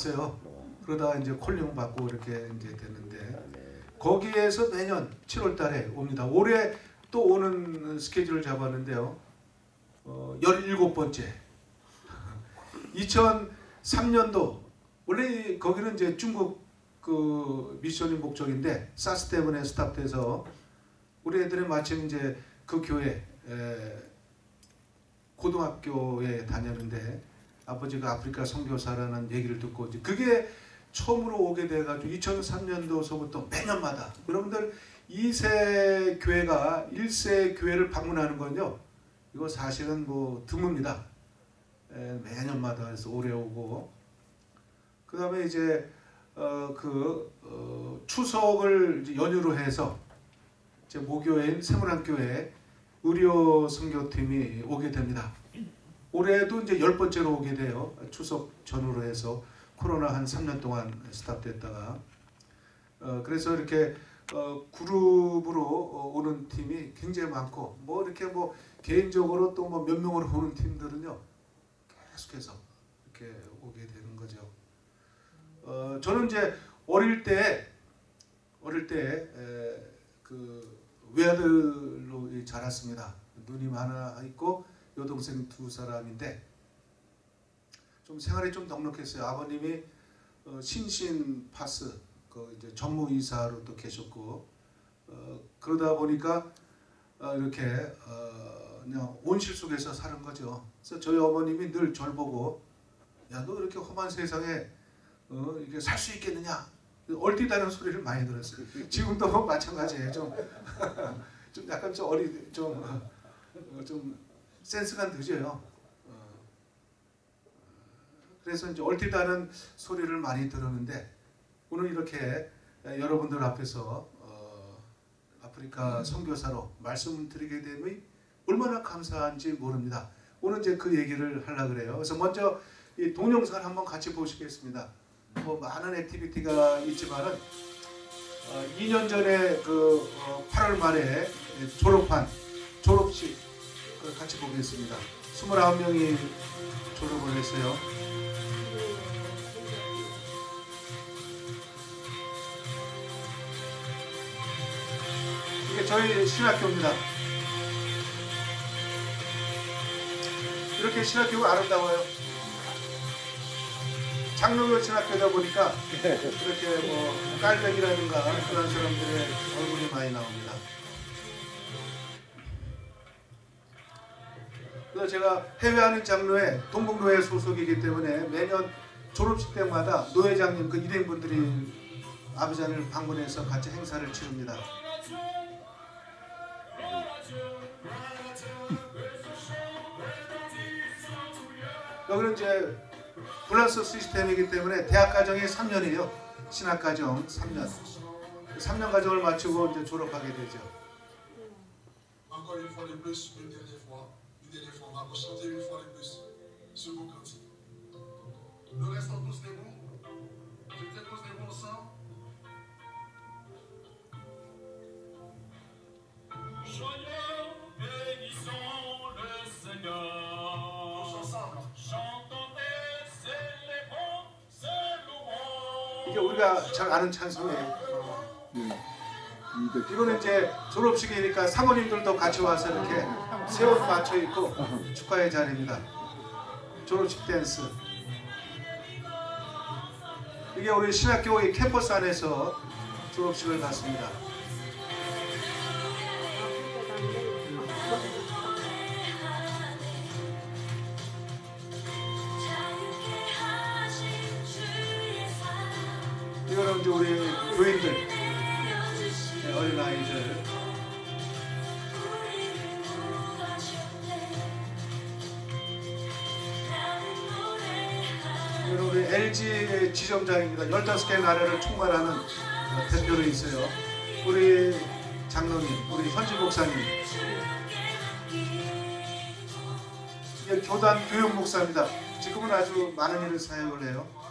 있어요. 그러다가 이제 콜링 받고 이렇게 이제 됐는데 거기에서 매년 7월달에 옵니다. 올해 또 오는 스케줄을 잡았는데요. 17번째. 2003년도 원래 거기는 이제 중국 그 미션이 목적인데 사스 때문에 스탑돼서 우리 애들이 마침 이제 그 교회 고등학교에 다녔는데 아버지가 아프리카 선교사라는 얘기를 듣고 이제 그게 처음으로 오게 돼가지고 2003년도서부터 매년마다 여러분들 2세 교회가 1세 교회를 방문하는 건요 이거 사실은 뭐 드뭅니다. 매년마다 해서 오래 오고 그 다음에 이제 추석을 이제 연휴로 해서 제 모교회인 세문안교회 의료 선교팀이 오게 됩니다. 올해도 이제 10번째로 오게 돼요. 추석 전후로 해서 코로나 한 3년 동안 스탑됐다가 그래서 이렇게 그룹으로 오는 팀이 굉장히 많고 뭐 이렇게 뭐 개인적으로 또 뭐 몇 명으로 오는 팀들은요 계속해서 이렇게 오게 되는 거죠. 저는 이제 어릴 때 그 외아들로 자랐습니다. 누님 하나 있고 여동생 2사람인데 좀 생활이 좀 넉넉했어요. 아버님이 신신 파스 그 이제 전무이사로 또 계셨고 그러다 보니까 이렇게 그냥 온실 속에서 사는 거죠. 그래서 저희 어머님이 늘 절 보고 야 너 이렇게 험한 세상에 이렇게 살 수 있겠느냐 얼티다는 소리를 많이 들었어요. 지금도 마찬가지예요. 좀 약간 좀 센스가 늦어요. 그래서 이제 얼티다는 소리를 많이 들었는데 오늘 이렇게 여러분들 앞에서 아프리카 선교사로 말씀을 드리게 됨이 얼마나 감사한지 모릅니다. 오늘 이제 그 얘기를 하려고 그래요. 그래서 먼저 이 동영상을 한번 같이 보시겠습니다. 뭐 많은 액티비티가 있지만은 2년 전에 그 8월 말에 졸업한 졸업식 같이 보겠습니다. 29명이 졸업을 했어요. 이게 저희 신학교입니다. 이렇게 신학교가 아름다워요. 장로교 신학교다 보니까 이렇게 뭐 깔뱅이라든가 그런 사람들의 얼굴이 많이 나옵니다. 그래서 제가 해외하는 장로회 동북노회 소속이기 때문에 매년 졸업식 때마다 노회장님 그 일행분들이 아비장을 방문해서 같이 행사를 치릅니다. 여기는 이제 플러스 시스템이기 때문에 대학 과정이 3년이에요. 신학 과정 3년. 3년 과정을 마치고 이제 졸업하게 되죠. 이게 우리가 잘 아는 찬송이에요. 이거는 이제 졸업식이니까 사모님들도 같이 와서 이렇게 새 옷 맞춰 입고 축하의 자리입니다. 졸업식 댄스. 이게 우리 신학교의 캠퍼스 안에서 졸업식을 갔습니다. 이거는 이제 우리 교인들, 어린아이들. 이거는 우리 LG 지점장입니다. 15개 나라를 총괄하는 대표로 있어요. 우리 장로님, 우리 현지 목사님. 이게 교단 교육 목사입니다. 지금은 아주 많은 일을 사역을 해요.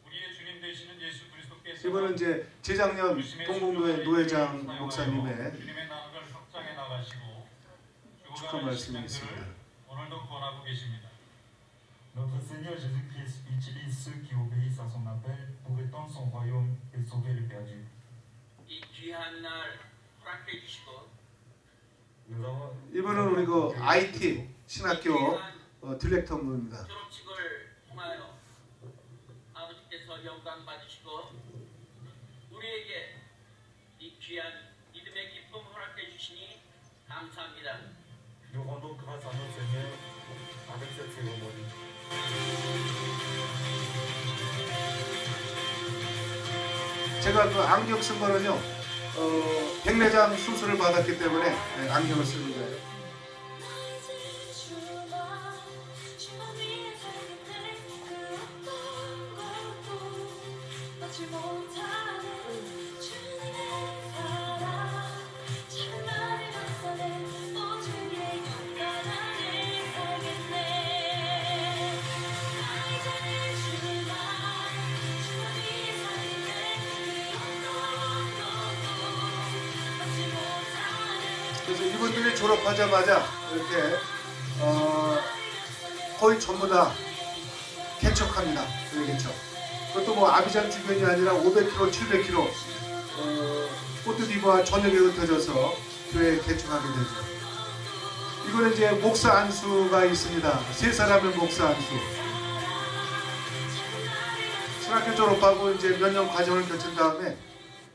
우리의 주님 되시는 예수 그리스도께서 이번은 이제 재작년 동봉교회 노회장 목사님의 축하 말씀이 있습니다. 오늘도 권하고 계십니다. Notre Seigneur Jésus-Christ utilise ceux qui obéissent à son appel pour étendre son royaume et sauver les perdus. 이 귀한 날 허락해 주시고 이번은 우리 그 IT 신학교 디렉터입니다. 졸업식을 통하여 아버지께서 영광 받으시고 우리에게 이 귀한 믿음의 기쁨 허락해 주시니 감사합니다. Nous rendons grâce à notre Seigneur avec cette cérémonie. 제가 그 안경 쓴 거는요, 백내장 수술을 받았기 때문에 안경을 쓰는 거예요. 그래서 이분들이 졸업하자마자 이렇게 거의 전부 다 개척합니다. 개척. 그것도 뭐 아비잔 주변이 아니라 500km, 700km 코트디부아 전역에 흩어져서 교회 개척하게 되죠. 이거는 이제 목사 안수가 있습니다. 세 사람의 목사 안수. 신학교 졸업하고 이제 몇 년 과정을 거친 다음에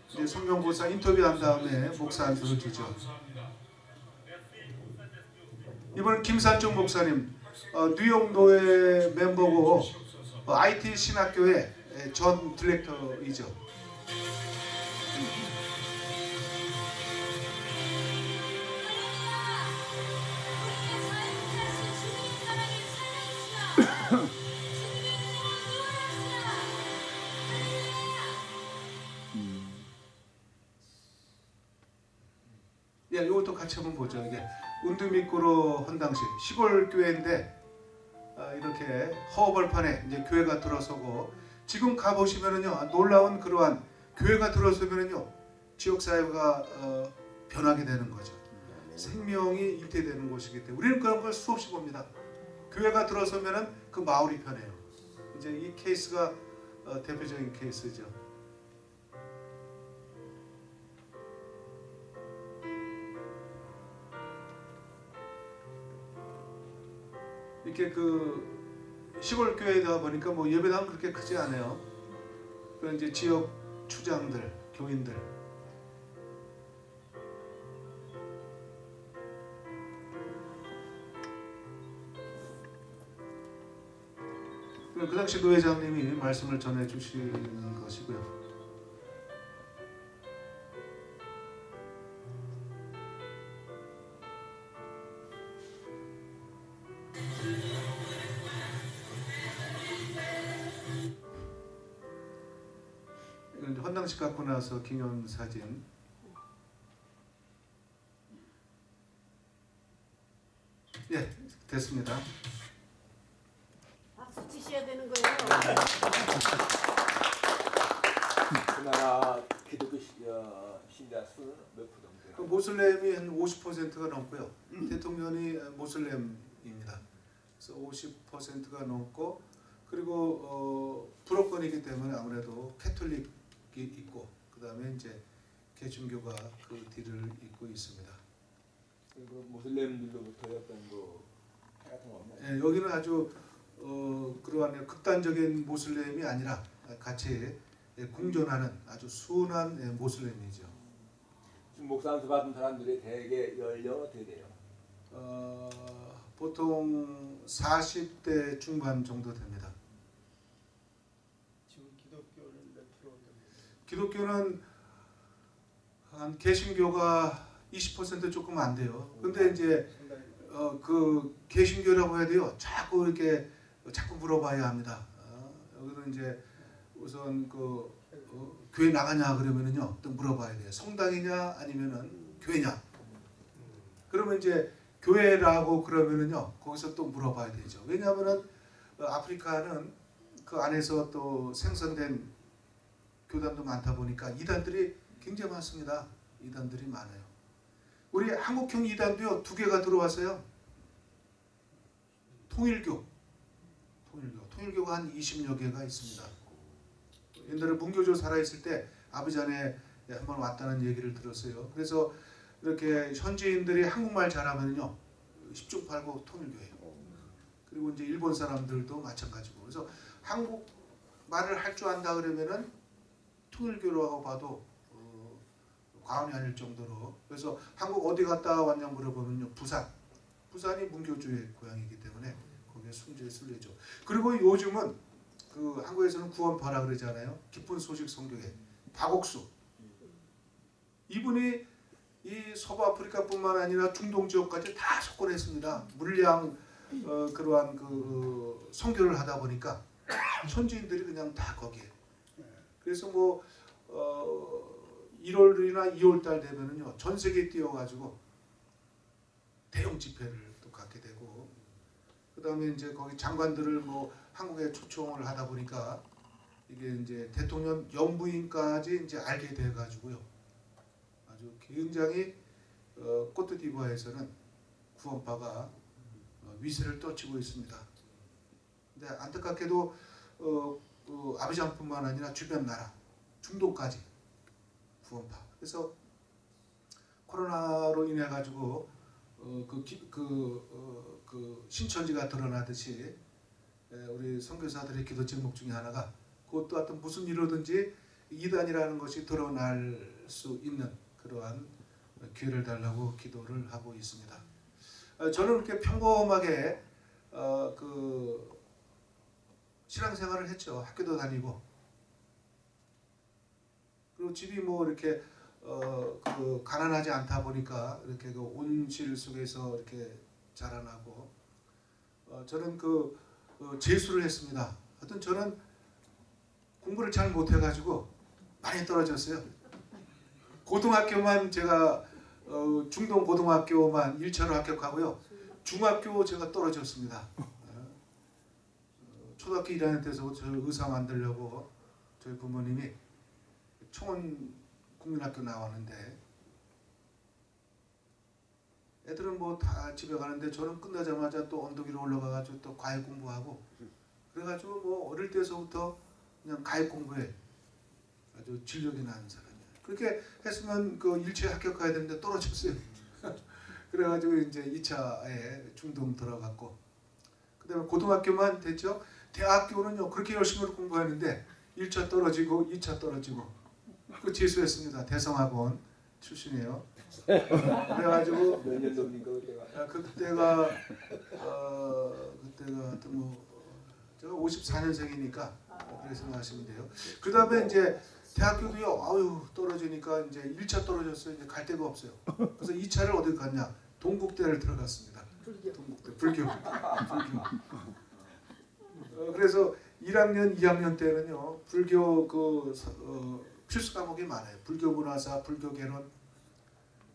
이제 성경고사 인터뷰한 다음에 목사 안수를 주죠. 이번은 김산중 목사님, 뉴욕 노회 멤버고 IT 신학교의 전 디렉터이죠. 예, 이것도 같이 한번 보죠. 이게 운두미꾸로 헌당시 시골 교회인데 이렇게 허벌판에 이제 교회가 들어서고 지금 가 보시면은요 놀라운 그러한 교회가 들어서면은요 지역 사회가 변하게 되는 거죠. 생명이 일대되는 곳이기 때문에 우리는 그런 걸 수없이 봅니다. 교회가 들어서면은 그 마을이 변해요. 이제 이 케이스가 대표적인 케이스죠. 이렇게 그 시골 교회다 보니까 뭐 예배당은 그렇게 크지 않아요. 그런 이제 지역 추장들, 교인들. 그 당시 노회장님이 말씀을 전해 주시는 것이고요. 헌당식 갖고 나서 기념사진. 예, 됐습니다. 박수 치셔야 되는 거예요. 그 나라 기독교 신자 수는 몇 프로 정도예요? 그 모슬렘이 한 50%가 넘고요. 대통령이 모슬렘입니다. 그래서 50%가 넘고 그리고 불어권이기 때문에 아무래도 캐톨릭이 있고 그 다음에 이제 개신교가 그 뒤를 잇고 있습니다. 그 모슬렘들로부터 어떤 뭐 같은 거 없나요? 예, 여기는 아주 그러한 극단적인 모슬렘이 아니라 같이 공존하는 아주 순한 모슬렘이죠. 지금 목사 안수 받은 사람들이 대개 연령 어떻게 돼요? 보통 40대 중반 정도 됩니다. 지금 기독교는 몇 프로 됩니까? 기독교는 한 개신교가 20% 조금 안 돼요. 근데 이제 그 개신교라고 해야 돼요. 자꾸 이렇게 자꾸 물어봐야 합니다. 여기는 이제 우선 그 교회 나가냐 그러면은요 또 물어봐야 돼요. 성당이냐 아니면은 교회냐. 그러면 이제 교회라고 그러면은요 거기서 또 물어봐야 되죠. 왜냐하면은 아프리카는 그 안에서 또 생성된 교단도 많다 보니까 이단들이 굉장히 많습니다. 이단들이 많아요. 우리 한국형 이단도요 2개가 들어왔어요. 통일교가 한 20여 개가 있습니다. 옛날에 문교조 살아있을 때 아버지 안에 한번 왔다는 얘기를 들었어요. 그래서 이렇게 현지인들이 한국말 잘하면요 10중 8구 통일교예요. 그리고 이제 일본 사람들도 마찬가지고. 그래서 한국 말을 할 줄 안다 그러면은 통일교라고 봐도 과언이 아닐 정도로. 그래서 한국 어디 갔다 왔냐 물어보면요 부산이 문교조의 고향이기 때문에 거기에 순조에 쓸려죠. 그리고 요즘은 그 한국에서는 구원파라 그러잖아요. 기쁜 소식 선교회 박옥수 이분이 이 서부 아프리카뿐만 아니라 중동 지역까지 다 석권했습니다. 물량 그러한 그 선교를 하다 보니까 현지인들이 그냥 다 거기에. 그래서 뭐 1월이나 2월달 되면은요 전 세계 뛰어가지고 대형 집회를 또 갖게 되고, 그다음에 이제 거기 장관들을 뭐 한국에 초청을 하다 보니까 이게 이제 대통령 영부인까지 이제 알게 돼 가지고요 아주 굉장히 코트디부아에서는 구원파가 위세를 떨치고 있습니다. 근데 안타깝게도 아비장뿐만 아니라 주변 나라 중동까지 구원파. 그래서 코로나로 인해 가지고 그 신천지가 드러나듯이 우리 선교사들의 기도 제목 중에 하나가 그것도 하여튼 무슨 일로든지 이단이라는 것이 드러날 수 있는 그러한 기회를 달라고 기도를 하고 있습니다. 저는 그렇게 평범하게 그 신앙생활을 했죠. 학교도 다니고 그리고 집이 뭐 이렇게 그 가난하지 않다 보니까 이렇게 그 온실 속에서 이렇게 자라나고 저는 그 재수를 했습니다. 하여튼 저는 공부를 잘 못해가지고 많이 떨어졌어요. 고등학교만 제가 중동 고등학교만 1차로 합격하고요. 중학교 제가 떨어졌습니다. 초등학교 1학년 때서부터 저를 의사 만들려고 저희 부모님이 청원 국민학교 나왔는데 애들은 뭐 다 집에 가는데 저는 끝나자마자 또 언덕 위로 올라가가지고 또 과외 공부하고 그래가지고 뭐 어릴 때서부터 그냥 과외 공부에 아주 진력이 나는 사람이에요. 그렇게 했으면 그 1차에 합격해야 되는데 떨어졌어요. 그래가지고 이제 2차에 중동 들어갔고 그다음에 고등학교만 됐죠. 대학교는요 그렇게 열심히 공부했는데 1차 떨어지고 2차 떨어지고 그 재수했습니다. 대성학원 출신이에요. 그래가지고 몇 년도입니까 그때가? 그때가 하여튼 뭐 제가 54년생이니까 그렇게 생각하시면 돼요. 그 다음에 이제 대학교도요 아유 떨어지니까 이제 1차 떨어졌어요. 이제 갈 데가 없어요. 그래서 2차를 어디 갔냐? 동국대를 들어갔습니다. 동국대 불교. 그래서 1학년, 2학년 때는요 불교 그 필수 과목이 많아요. 불교 문화사, 불교 개론.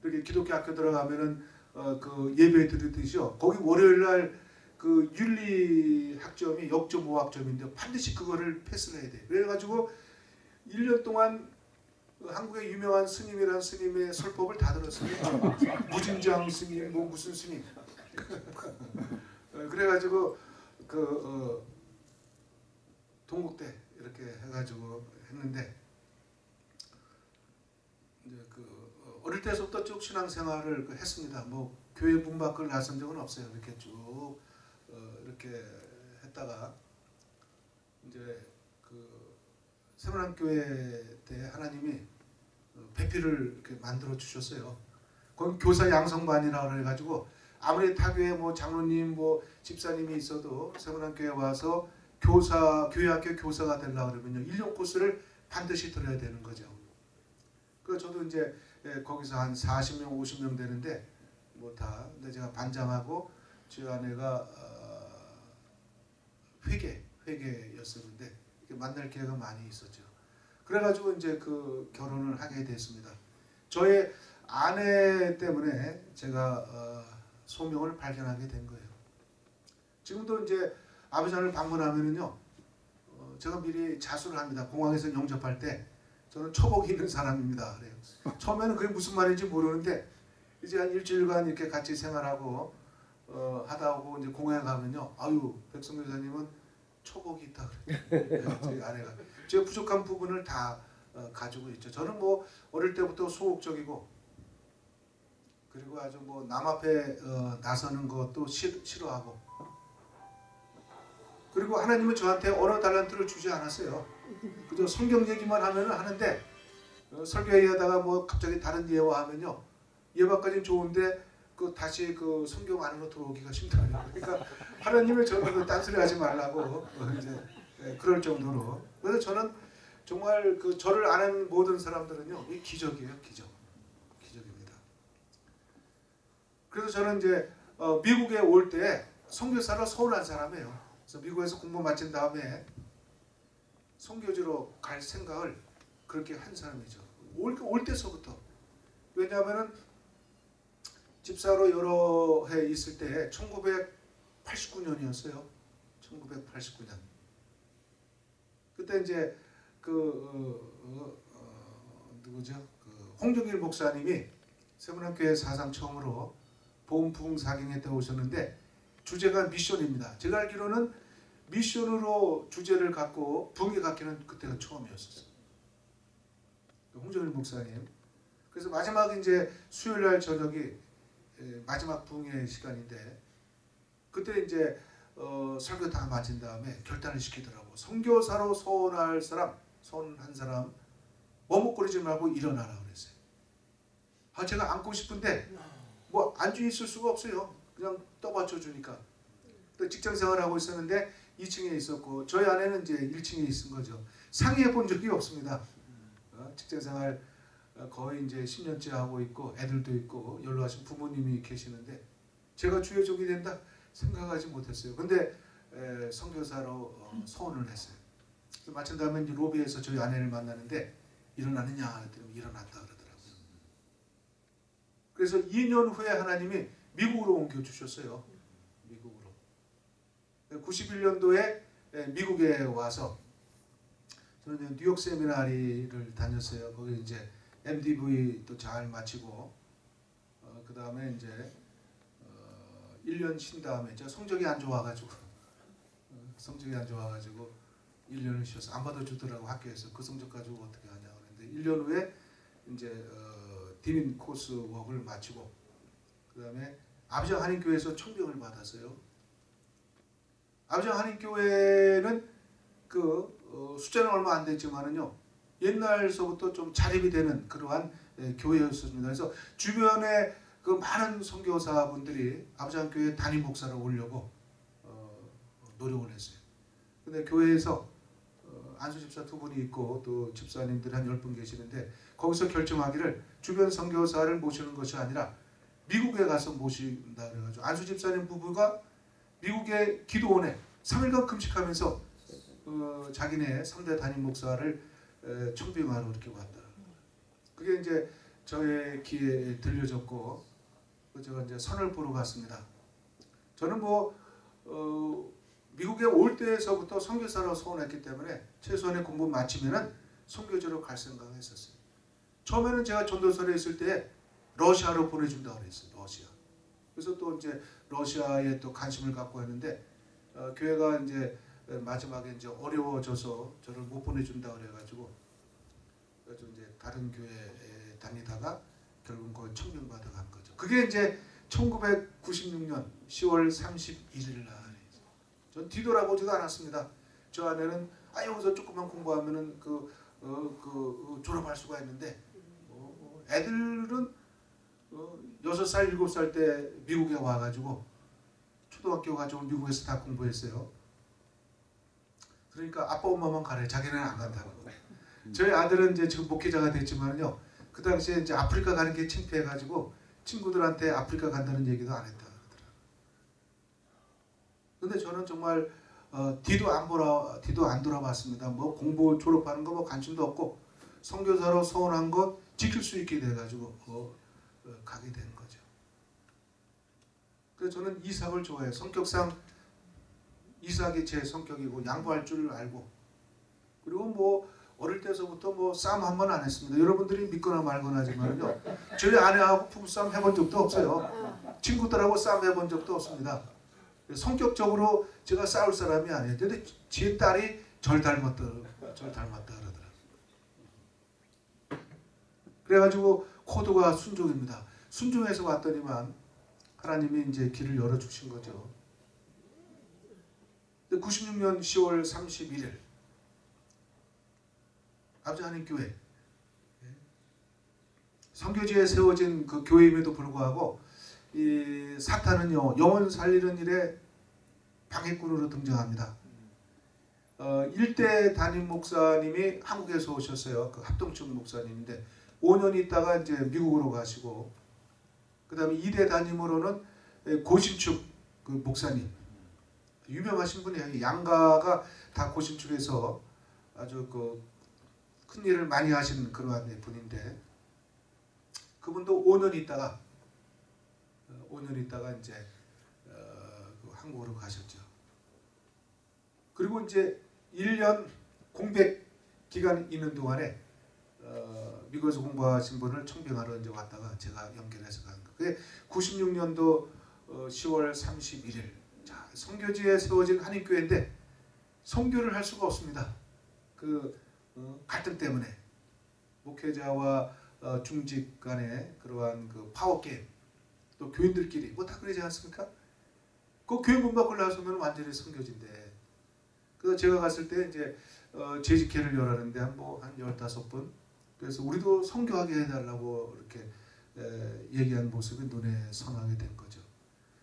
이렇게 기독교 학교 들어가면은 그 예배 드리듯이요. 거기 월요일 날 그 윤리 학점이 역점 5학점인데 반드시 그거를 패스를 해야 돼. 그래가지고 1년 동안 한국의 유명한 스님이란 스님의 설법을 다 들었습니다. 무진장 스님, 뭐 무슨 스님. 그래가지고 그 동국대 이렇게 해가지고 했는데 이제 그 어릴 때부터 쭉 신앙생활을 했습니다. 뭐 교회 문 밖을 나선 적은 없어요. 이렇게 쭉 이렇게 했다가 이제 그 세문안교회 때 하나님이 배필을 이렇게 만들어 주셨어요. 거기 교사 양성반이라고 해가지고 아무리 타교회 뭐 장로님 뭐 집사님이 있어도 세문안교회 와서 교회학교 교사가 되려고 그러면요 1년 코스를 반드시 들어야 되는 거죠. 그 저도 이제 거기서 한 40명 50명 되는데 뭐 다 근데 제가 반장하고 제 아내가 회계였었는데 만날 기회가 많이 있었죠. 그래가지고 이제 그 결혼을 하게 됐습니다. 저의 아내 때문에 제가 소명을 발견하게 된 거예요. 지금도 이제 아버지를 방문하면은요, 제가 미리 자수를 합니다. 공항에서 영접할 때 저는 초복이 있는 사람입니다. 그래요. 처음에는 그게 무슨 말인지 모르는데 이제 한 일주일간 이렇게 같이 생활하고 하다 오고 이제 공연에 가면요. 아유 백성규 여사님은 초복이 있다 그래요. 저희 아내가 제 부족한 부분을 다 가지고 있죠. 저는 뭐 어릴 때부터 소극적이고 그리고 아주 뭐 남 앞에 나서는 것도 싫어하고 그리고 하나님은 저한테 언어 달란트를 주지 않았어요. 그저 성경 얘기만 하면 하는데 설교 얘기하다가 뭐 갑자기 다른 예화하면요 예화까지는 좋은데 그 다시 그 성경 안으로 들어오기가 힘들어요. 그러니까 하나님을 저는 그 딴소리 하지 말라고 이제 그럴 정도로. 그래서 저는 정말 그 저를 아는 모든 사람들은요 이 기적이에요, 기적입니다. 그래서 저는 이제 미국에 올 때 선교사로 서운한 사람이에요. 그래서 미국에서 공부 마친 다음에 선교지로 갈 생각을 그렇게 한 사람이죠. 올 때서부터. 왜냐하면은 집사로 여러 해 있을 때 1989년이었어요. 1989년. 그때 이제 누구죠? 그 홍정일 목사님이 세문학교에 사상 처음으로 보험 부흥 사경회 때 오셨는데 주제가 미션입니다. 제가 알기로는 미션으로 주제를 갖고 부흥회 갖기는 그때가 처음이었었어요. 홍정일 목사님. 그래서 마지막 이제 수요일 날 저녁이 마지막 부흥회 시간인데 그때 이제 설교 다 마친 다음에 결단을 시키더라고. 선교사로 서운한 사람 머뭇거리지 말고 일어나라 그랬어요. 제가 앉고 싶은데 뭐 앉아 있을 수가 없어요. 그냥 떠받쳐 주니까. 직장 생활하고 있었는데 2층에 있었고 저희 아내는 이제 1층에 있은 거죠. 상의해 본 적이 없습니다. 직장 생활 거의 이제 10년째 하고 있고 애들도 있고 연로하신 부모님이 계시는데 제가 주의 종이 된다 생각하지 못했어요. 근데 선교사로 소원을 했어요. 마친 다음에 이제 로비에서 저희 아내를 만나는데 일어나느냐 했더니 일어났다 그러더라고요. 그래서 2년 후에 하나님이 미국으로 옮겨주셨어요. 미국으로. 91년도에 미국에 와서 저는 뉴욕 세미나리를 다녔어요. 거기 이제 MDV도 잘 마치고 그 다음에 이제 1년 쉰 다음에 제가 성적이 안 좋아가지고 1년을 쉬어서 안 받아주더라고 학교에서. 그 성적 가지고 어떻게 하냐 그랬는데 1년 후에 이제 디민 코스 웍을 마치고 그 다음에 아비장 한인교회에서 청병을 받았어요. 아비장 한인교회는 그 숫자는 얼마 안 됐지만은요 옛날서부터 좀 자립이 되는 그러한 교회였습니다. 그래서 주변에 그 많은 선교사분들이 아비장 교회 담임 목사를 오려고 노력을 했어요. 근데 교회에서 안수 집사 2분이 있고 또 집사님들 한 10분 계시는데 거기서 결정하기를 주변 선교사를 모시는 것이 아니라 미국에 가서 모신다 그래가지고 안수 집사님 부부가 미국의 기도원에 3일간 금식하면서 자기네 3대 담임 목사를 청빙하러 이렇게 왔다. 그게 이제 저의 귀에 들려졌고 제가 이제 선을 보러 갔습니다. 저는 뭐 미국에 올 때에서부터 선교사로 소원했기 때문에 최소한의 공부 마치면은 선교지로 갈 생각을 했었어요. 처음에는 제가 전도설에 있을 때 러시아로 보내준다고 그랬어요. 러시아. 그래서 또 이제 러시아에 또 관심을 갖고 했는데 교회가 이제 마지막에 이제 어려워져서 저를 못 보내준다 그래가지고 이제 다른 교회에 다니다가 결국 그 청명받아 간 거죠. 그게 이제 1996년 10월 31일 날. 전 뒤돌아보지도 않았습니다. 저 아내는 여기서 조금만 공부하면은 졸업할 수가 있는데 애들은 6살 7살 때 미국에 와가지고 초등학교 가지고 미국에서 다 공부했어요. 그러니까 아빠 엄마만 가래. 자기는 안 간다고. 저희 아들은 이제 지금 목회자가 됐지만요. 그 당시에 이제 아프리카 가는 게 창피해가지고 친구들한테 아프리카 간다는 얘기도 안 했다. 근데 저는 정말 뒤도 안 돌아봤습니다. 뭐 공부 졸업하는 거 뭐 관심도 없고 선교사로 서운한 것 지킬 수 있게 돼가지고 가게 된 거죠. 그래서 저는 이삭을 좋아해요. 성격상 이삭이 제 성격이고 양보할 줄 알고 그리고 뭐 어릴 때서부터 뭐 싸움 한 번 안 했습니다. 여러분들이 믿거나 말거나 하지만요. 저희 아내하고 부부싸움 해본 적도 없어요. 친구들하고 싸움 해본 적도 없습니다. 성격적으로 제가 싸울 사람이 아니에요. 근데 제 딸이 절 닮았다 그러더라고요. 그래가지고 코드가 순종입니다. 순종해서 왔더니만 하나님이 이제 길을 열어주신 거죠. 96년 10월 31일 아버지 하나님 교회 선교지에 세워진 그 교회임에도 불구하고 이 사탄은요 영혼 살리는 일에 방해꾼으로 등장합니다. 1대 담임 목사님이 한국에서 오셨어요. 그 합동측 목사님인데 5년 있다가 이제 미국으로 가시고 그 다음에 2대 담임으로는 고신축 그 목사님 유명하신 분이에요. 양가가 다 고신축에서 아주 그 큰 일을 많이 하신 그러한 분인데 그분도 5년 있다가 이제 그 한국으로 가셨죠. 그리고 이제 1년 공백 기간 있는 동안에 미국에서 공부하신 분을 청빙하러 이제 왔다가 제가 연결해서 간 거. 그게 96년도 10월 31일. 자, 선교지에 세워진 한인교회인데 선교를 할 수가 없습니다. 그 갈등 때문에 목회자와 중직 간의 그러한 그 파워 게임 또 교인들끼리 뭐 다 그러지 않습니까? 그 교회 문 밖을 나서면 완전히 선교지인데 그래서 제가 갔을 때 이제 재직회를 열었는데 한 15분 그래서 우리도 선교하게 해달라고 이렇게 얘기한 모습이 눈에 선하게 된 거죠.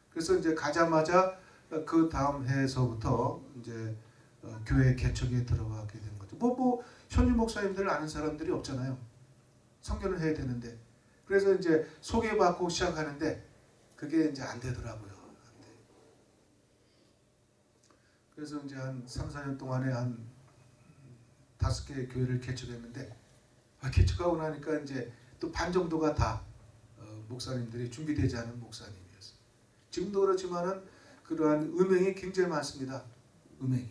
그래서 이제 가자마자 그 다음 해에서부터 이제 교회 개척에 들어가게 된 거죠. 뭐 현지 목사님들 아는 사람들이 없잖아요. 선교를 해야 되는데 그래서 이제 소개받고 시작하는데 그게 이제 안 되더라고요. 안 돼. 그래서 이제 한 3, 4년 동안에 한 5개의 교회를 개척했는데 개척하고 나니까 이제 또 반 정도가 다 목사님들이 준비되지 않은 목사님이었어요. 지금도 그렇지만은 그러한 음행이 굉장히 많습니다. 음행.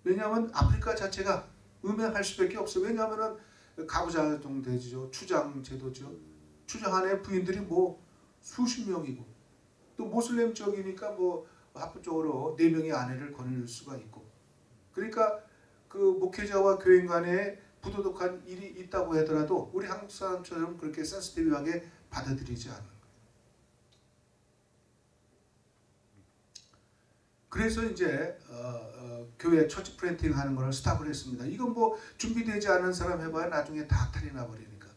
왜냐하면 아프리카 자체가 음행할 수밖에 없어요. 왜냐하면은 가부장종 되죠, 추장 제도죠. 추장 안에 부인들이 뭐 수십 명이고 또 모슬렘 쪽이니까 뭐 합법적으로 4명의 아내를 거닐 수가 있고. 그러니까 그 목회자와 교인 간에 부도덕한 일이 있다고 하더라도 우리 한국 사람처럼 그렇게 센시티브하게 받아들이지 않는 거예요. 그래서 이제 교회 처치 프렌팅 하는 거를 스탑을 했습니다. 이건 뭐 준비되지 않은 사람 해봐야 나중에 다 탈이 나버리니까.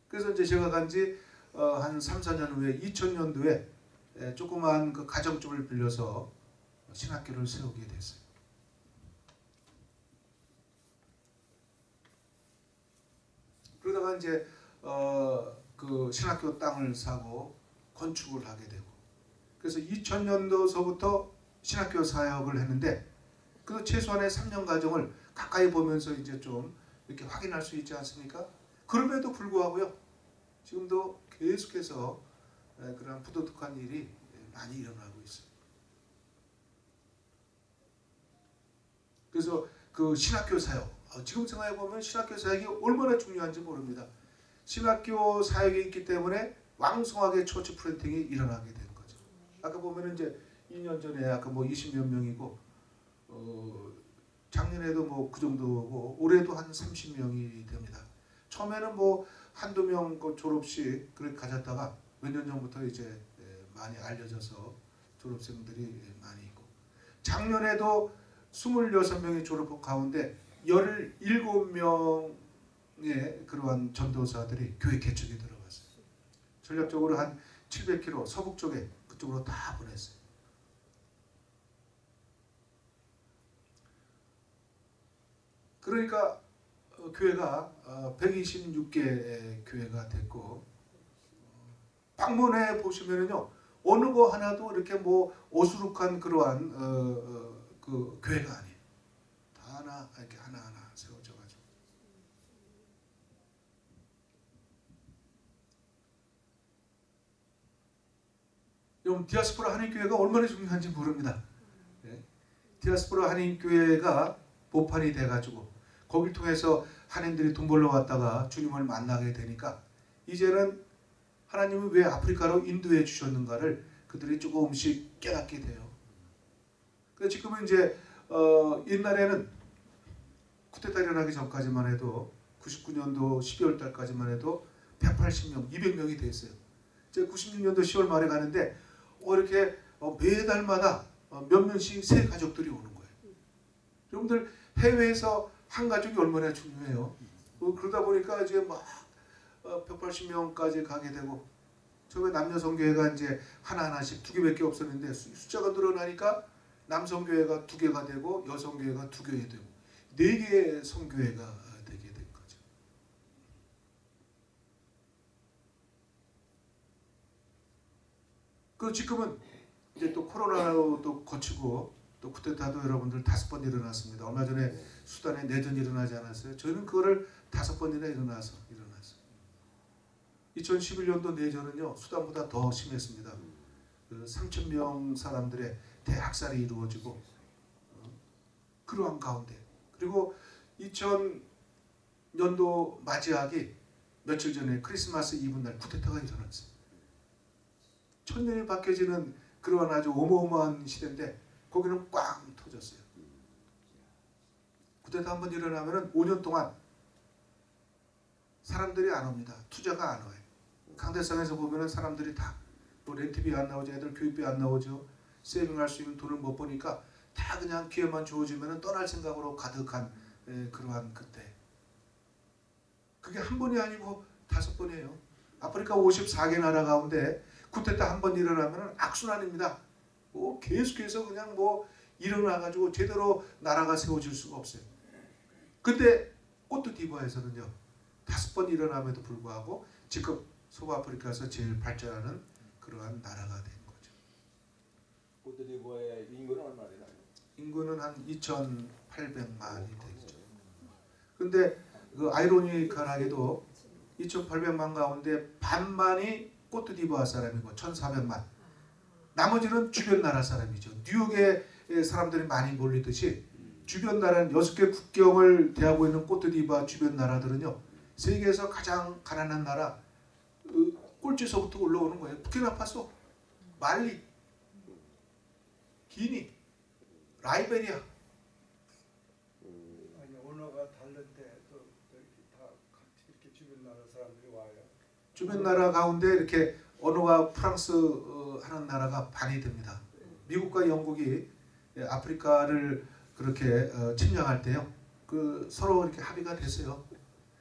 그래서 이제 제가 간지 한 3, 4년 후에 2000년도에 조그만 그 가정집을 빌려서 신학교를 세우게 됐어요. 그러다가 이제 그 신학교 땅을 사고 건축을 하게 되고 그래서 2000년도서부터 신학교 사역을 했는데 그 최소한의 3년 과정을 가까이 보면서 이제 좀 이렇게 확인할 수 있지 않습니까? 그럼에도 불구하고요. 지금도 계속해서 그런 부도덕한 일이 많이 일어나고 있어요. 그래서 그 신학교 사역, 지금 생각해 보면 신학교 사역이 얼마나 중요한지 모릅니다. 신학교 사역이 있기 때문에 왕성하게 처치 프렌팅이 일어나게 된 거죠. 아까 보면은 이제 2년 전에 아까 뭐 20몇 명이고 작년에도 뭐 그 정도고 올해도 한 30명이 됩니다. 처음에는 뭐 한두 명 졸업식 그렇게 가졌다가 몇 년 전부터 이제 많이 알려져서 졸업생들이 많이 있고 작년에도 26명의 졸업생 가운데 17명의 그러한 전도사들이 교회 개척에 들어갔어요. 전략적으로 한 700km 서북 쪽에 그쪽으로 다 보냈어요. 그러니까 교회가 126개의 교회가 됐고 방문해 보시면은요 어느 거 하나도 이렇게 뭐 오수룩한 그러한 그 교회가 아니에요. 다 하나 이렇게 하나하나 세워져 가지고 여러분 디아스포라 한인교회가 얼마나 중요한지 모릅니다. 네. 디아스포라 한인교회가 모판이 돼가지고 거길 통해서 한인들이 돈 벌러 왔다가 주님을 만나게 되니까 이제는 하나님은 왜 아프리카로 인도해 주셨는가를 그들이 조금씩 깨닫게 돼요. 그래서 지금은 이제 옛날에는 쿠데타 일어나기 전까지만 해도 99년도 12월 달까지만 해도 180명, 200명이 됐어요. 이제 96년도 10월 말에 가는데 이렇게 매달마다 몇 명씩 새 가족들이 오는 거예요. 여러분들 해외에서 한 가족이 얼마나 중요해요. 그러다 보니까 이제 막 180명까지 가게 되고 처음에 남녀 성교회가 이제 하나씩 2개밖에 없었는데 숫자가 늘어나니까 남성 교회가 2개가 되고 여성 교회가 2교회 되고 4개의 성교회가 되게 된 거죠. 그 지금은 이제 또 코로나로 또 거치고 또 쿠데타도 여러분들 5번 일어났습니다. 얼마 전에 수단에 내전이 일어나지 않았어요? 저희는 그거를 5번이나 일어났어요. 2011년도 내전은요 수단보다 더 심했습니다. 그 3,000명 사람들의 대학살이 이루어지고 그러한 가운데 그리고 2000년도 맞이하기 며칠 전에 크리스마스 이브 날 쿠데타가 일어났어요. 천년이 바뀌어지는 그러한 아주 어마어마한 시대인데 거기는 꽝 터졌어요. 쿠데타 한번 일어나면 5년 동안 사람들이 안 옵니다. 투자가 안 와요. 강대상에서 보면 사람들이 다 뭐 렌트비 안 나오죠. 애들 교육비 안 나오죠. 세이빙할 수 있는 돈을 못 버니까 다 그냥 기회만 주어지면 떠날 생각으로 가득한 그러한 그때. 그게 한 번이 아니고 5번이에요. 아프리카 54개 나라 가운데 쿠데타 한 번 일어나면 악순환입니다. 계속해서 그냥 일어나가지고 제대로 나라가 세워질 수가 없어요. 근데 코트디부아에서는요 5번 일어남에도 불구하고 지금 소아프리카에서 제일 발전하는 그러한 나라가 된 거죠. 코트디부아의 인구는 얼마나 되나요? 인구는 한 2,800만이 되죠. 근데 그 아이러니컬하게도 2,800만 가운데 반만이 코트디부아 사람이고 1,400만. 나머지는 주변 나라 사람이죠. 뉴욕에 사람들이 많이 몰리듯이 주변 나라는 6개 국경을 대하고 있는 코트디부아 주변 나라들은요. 세계에서 가장 가난한 나라 꼴찌서부터 올라오는 거예요. 부키나파소, 말리, 기니, 라이베리아. 아니 언어가 다른데 또 이렇게 다 같이 이렇게 주변 나라 사람들이 와요. 주변 나라 가운데 이렇게 언어가 프랑스 하는 나라가 반이 됩니다. 미국과 영국이 아프리카를 그렇게 침략할 때요. 그 서로 이렇게 합의가 됐어요.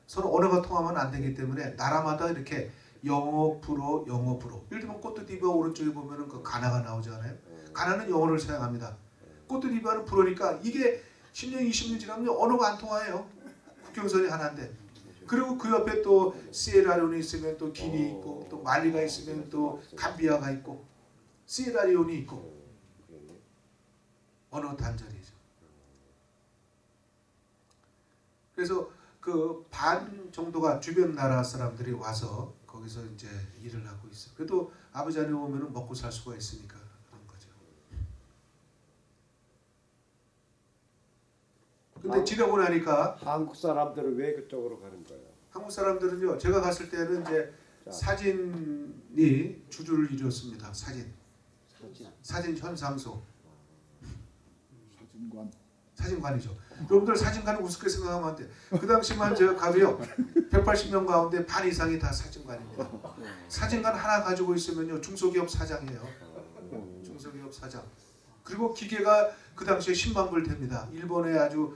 서로 언어가 통하면 안 되기 때문에 나라마다 이렇게 영어, 불어, 영어, 불어. 예를 들면 코트디부아 오른쪽에 보면은 그 가나가 나오잖아요. 가나는 영어를 사용합니다. 코트디부아는 불어니까 이게 10년, 20년 지나면 언어가 안 통해요. 국경선이 하나인데. 그리고 그 옆에 또 시에라리온이 있으면 또 기니 있고 또 말리가 있으면 또 감비아가 있고 시에라리온이 있고 언어 단절이죠. 그래서 그 반 정도가 주변 나라 사람들이 와서 거기서 이제 일을 하고 있어요. 그래도 아버지한테 오면은 먹고 살 수가 있으니까 그런 거죠. 근데 지나고 나니까 한국 사람들은 왜 그쪽으로 가는 거예요? 한국 사람들은요. 제가 갔을 때는 이제 사진이 주주를 이뤘습니다. 사진 현상소. 사진관이죠. 여러분들 사진관을 우습게 생각하면 안 돼. 그 당시만 제가 가도요. 180명 가운데 반 이상이 다 사진관입니다. 사진관 하나 가지고 있으면요. 중소기업 사장이에요. 중소기업 사장. 그리고 기계가 그 당시에 10만 불 됩니다. 일본에 아주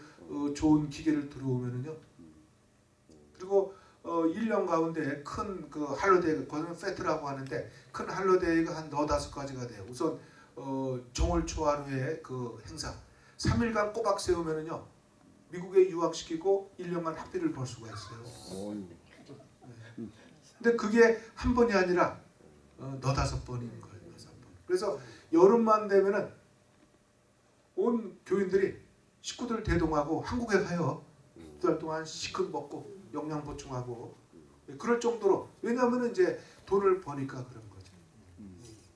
좋은 기계를 들어오면은요. 그리고 1년 가운데 큰 그 할로데이, 그거는 페트라고 하는데 큰 할로데이가 한 4-5가지가 돼요. 우선 정월 초하루에 그 행사 3일간 꼬박 세우면은요. 미국에 유학시키고 1년간 학비를 벌 수가 있어요. 근데 그게 한 번이 아니라 4-5번인 거예요. 5번. 그래서 여름만 되면은 온 교인들이 식구들 대동하고 한국에 가요. 2달 동안 시큼 먹고 영양 보충하고 그럴 정도로. 왜냐하면 이제 돈을 버니까 그런 거죠.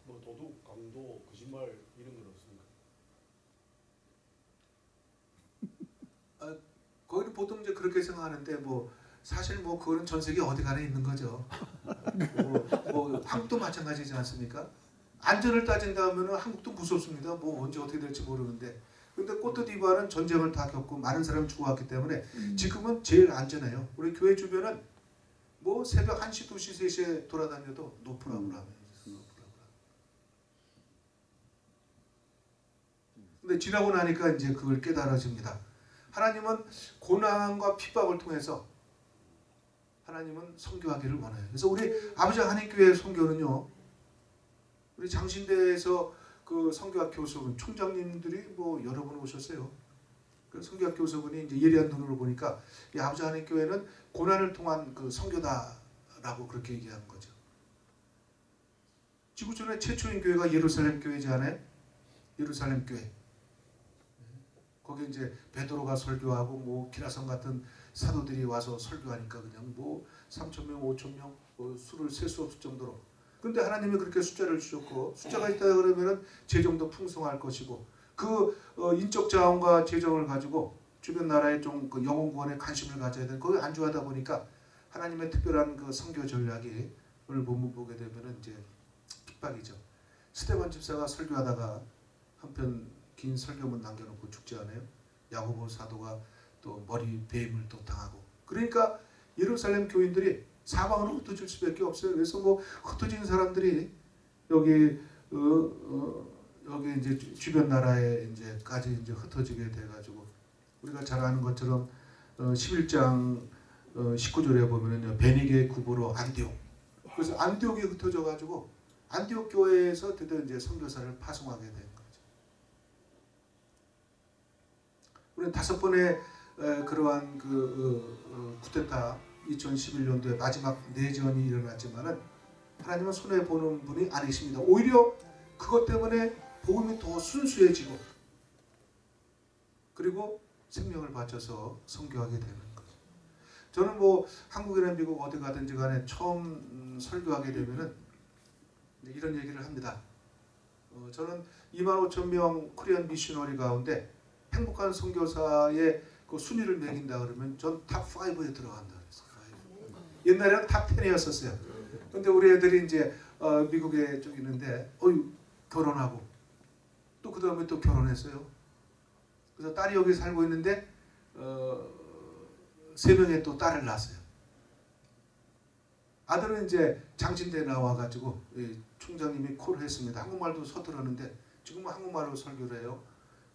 뭐 도둑, 강도, 거짓말 이런 건 없습니까? 거기는 보통 이제 그렇게 생각하는데 뭐 사실 뭐 그거는 전 세계 어디 가나 있는 거죠. 뭐 한국도 마찬가지지 않습니까? 안전을 따진다 하면은 한국도 무섭습니다. 뭐 언제 어떻게 될지 모르는데. 근데 코트디부아르는 전쟁을 다 겪고 많은 사람이 죽어왔기 때문에 지금은 제일 안전해요. 우리 교회 주변은 뭐 새벽 1시, 2시, 3시에 돌아다녀도 노프라브라며. 근데 지나고 나니까 이제 그걸 깨달아집니다. 하나님은 고난과 핍박을 통해서 하나님은 선교하기를 원해요. 그래서 우리 아버지 한인교회 선교는요. 우리 장신대에서 그 선교학 교수분 총장님들이 뭐 여러 분 오셨어요. 그 선교학 교수분이 이제 예리한 눈으로 보니까 이 아버지 한인교회는 고난을 통한 그 선교다라고 그렇게 얘기한 거죠. 지구촌의 최초인 교회가 예루살렘 교회지 않아요? 예루살렘 교회. 거기 이제 베드로가 설교하고 뭐 기라성 같은 사도들이 와서 설교하니까 그냥 뭐 3,000명, 5,000명 뭐 수를 셀 수 없을 정도로. 근데 하나님이 그렇게 숫자를 주셨고 숫자가 있다 그러면은 재정도 풍성할 것이고 그 인적 자원과 재정을 가지고 주변 나라에 좀 그 영혼 구원에 관심을 가져야 되는 거기 안주하다 보니까 하나님의 특별한 그 선교 전략이 오늘 본문 보게 되면은 이제 핍박이죠. 스데반 집사가 설교하다가 한편 긴 설교문 남겨놓고 죽지 않아요? 야고보 사도가 또 머리 배임을 또 당하고. 그러니까 예루살렘 교인들이 사방으로 흩어질 수밖에 없어요. 그래서 뭐 흩어진 사람들이 여기 여기 이제 주변 나라에 이제까지 이제 흩어지게 돼가지고 우리가 잘 아는 것처럼 11장 19절에 보면은요 베니게 구보로 안디옥. 그래서 안디옥이 흩어져가지고 안디옥 교회에서 드디어 이제 선교사를 파송하게 된 거죠. 우리는 5번의 그러한 그 쿠데타 2011년도에 마지막 내전이 일어났지만은 하나님은 손해 보는 분이 아니십니다. 오히려 그것 때문에 복음이 더 순수해지고 그리고 생명을 바쳐서 선교하게 되는 거죠. 저는 뭐 한국이나 미국 어디 가든지 간에 처음 설교하게 되면은 이런 얘기를 합니다. 저는 25,000명 코리안 미셔너리 가운데 행복한 선교사의 그 순위를 매긴다 그러면 전 탑 5에 들어간다 그랬어요. 옛날에는 탑 10이었었어요. 근데 우리 애들이 이제 미국에 좀 있는데 결혼하고 또 그 다음에 또 결혼했어요. 그래서 딸이 여기 살고 있는데 3명의 또 딸을 낳았어요. 아들은 이제 장신대 나와가지고 총장님이 콜을 했습니다. 한국말도 서툴었는데 지금은 한국말로 설교를 해요.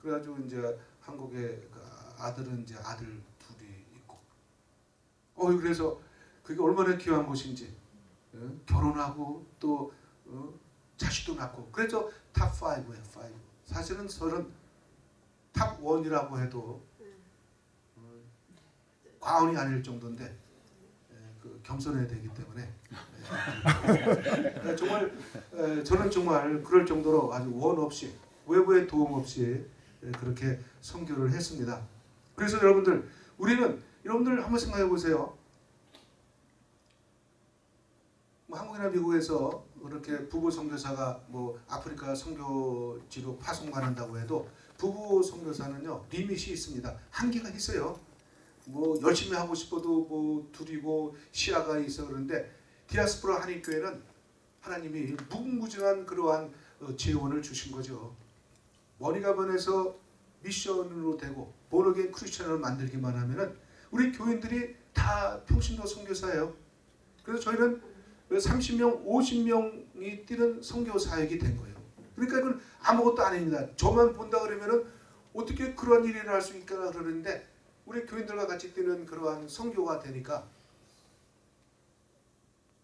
그래가지고 이제 한국에 아들은 이제 아들 둘이 있고. 그래서 그게 얼마나 귀한 것인지. 결혼하고 또 자식도 낳고. 그래서 탑 5예요. 5. 사실은 저는 탑 1이라고 해도 과언이 아닐 정도인데 그 겸손해야 되기 때문에 정말 저는 정말 그럴 정도로 아주 원 없이 외부의 도움 없이 그렇게 선교를 했습니다. 그래서 우리는 여러분들 한번 생각해 보세요. 뭐 한국이나 미국에서 그렇게 부부 선교사가 뭐 아프리카 선교지로 파송받는다고 해도 부부 선교사는요 리밋이 있습니다. 한계가 있어요. 뭐 열심히 하고 싶어도 뭐 둘이고 시야가 있어 그런데 디아스포라 한인교회는 하나님이 무궁무진한 그러한 재원을 주신 거죠. 원희가변에서 미션으로 되고 본어게인 크리스천을 만들기만 하면은 우리 교인들이 다 평신도 선교사예요. 그래서 저희는 30명, 50명이 뛰는 선교 사역이 된 거예요. 그러니까 이건 아무것도 아닙니다. 저만 본다 그러면은 어떻게 그런 일을 할 수 있을까 그러는데 우리 교인들과 같이 뛰는 그러한 선교가 되니까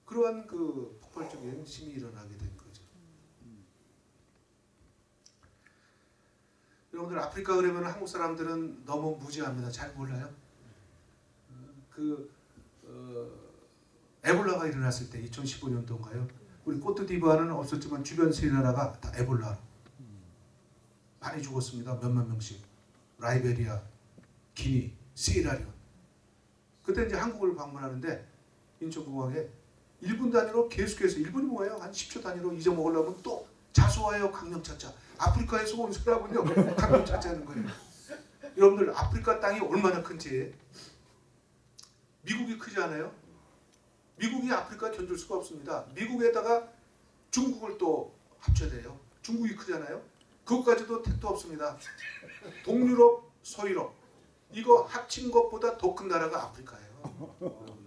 그러한 그 폭발적인 힘이 일어나게 된 거죠. 여러분들 아프리카 그러면 한국 사람들은 너무 무지합니다. 잘 몰라요. 에볼라가 일어났을 때 2015년도인가요? 우리 코트디부아르는 없었지만 주변 세 나라가 다 에볼라 많이 죽었습니다. 몇만 명씩. 라이베리아, 기니, 시에라리온. 그때 이제 한국을 방문하는데 인천공항에 1분 단위로 계속해서 1분이 뭐예요? 한 10초 단위로 잊어먹으려면 또 자수하여 강령 찾자. 아프리카에서 온 사람은요 강령 찾자는 거예요. 여러분들 아프리카 땅이 얼마나 큰지 미국이 크지 않아요? 미국이 아프리카 견줄 수가 없습니다. 미국에다가 중국을 또 합쳐야 돼요. 중국이 크잖아요. 그것까지도 택도 없습니다. 동유럽, 서유럽 이거 합친 것보다 더 큰 나라가 아프리카예요.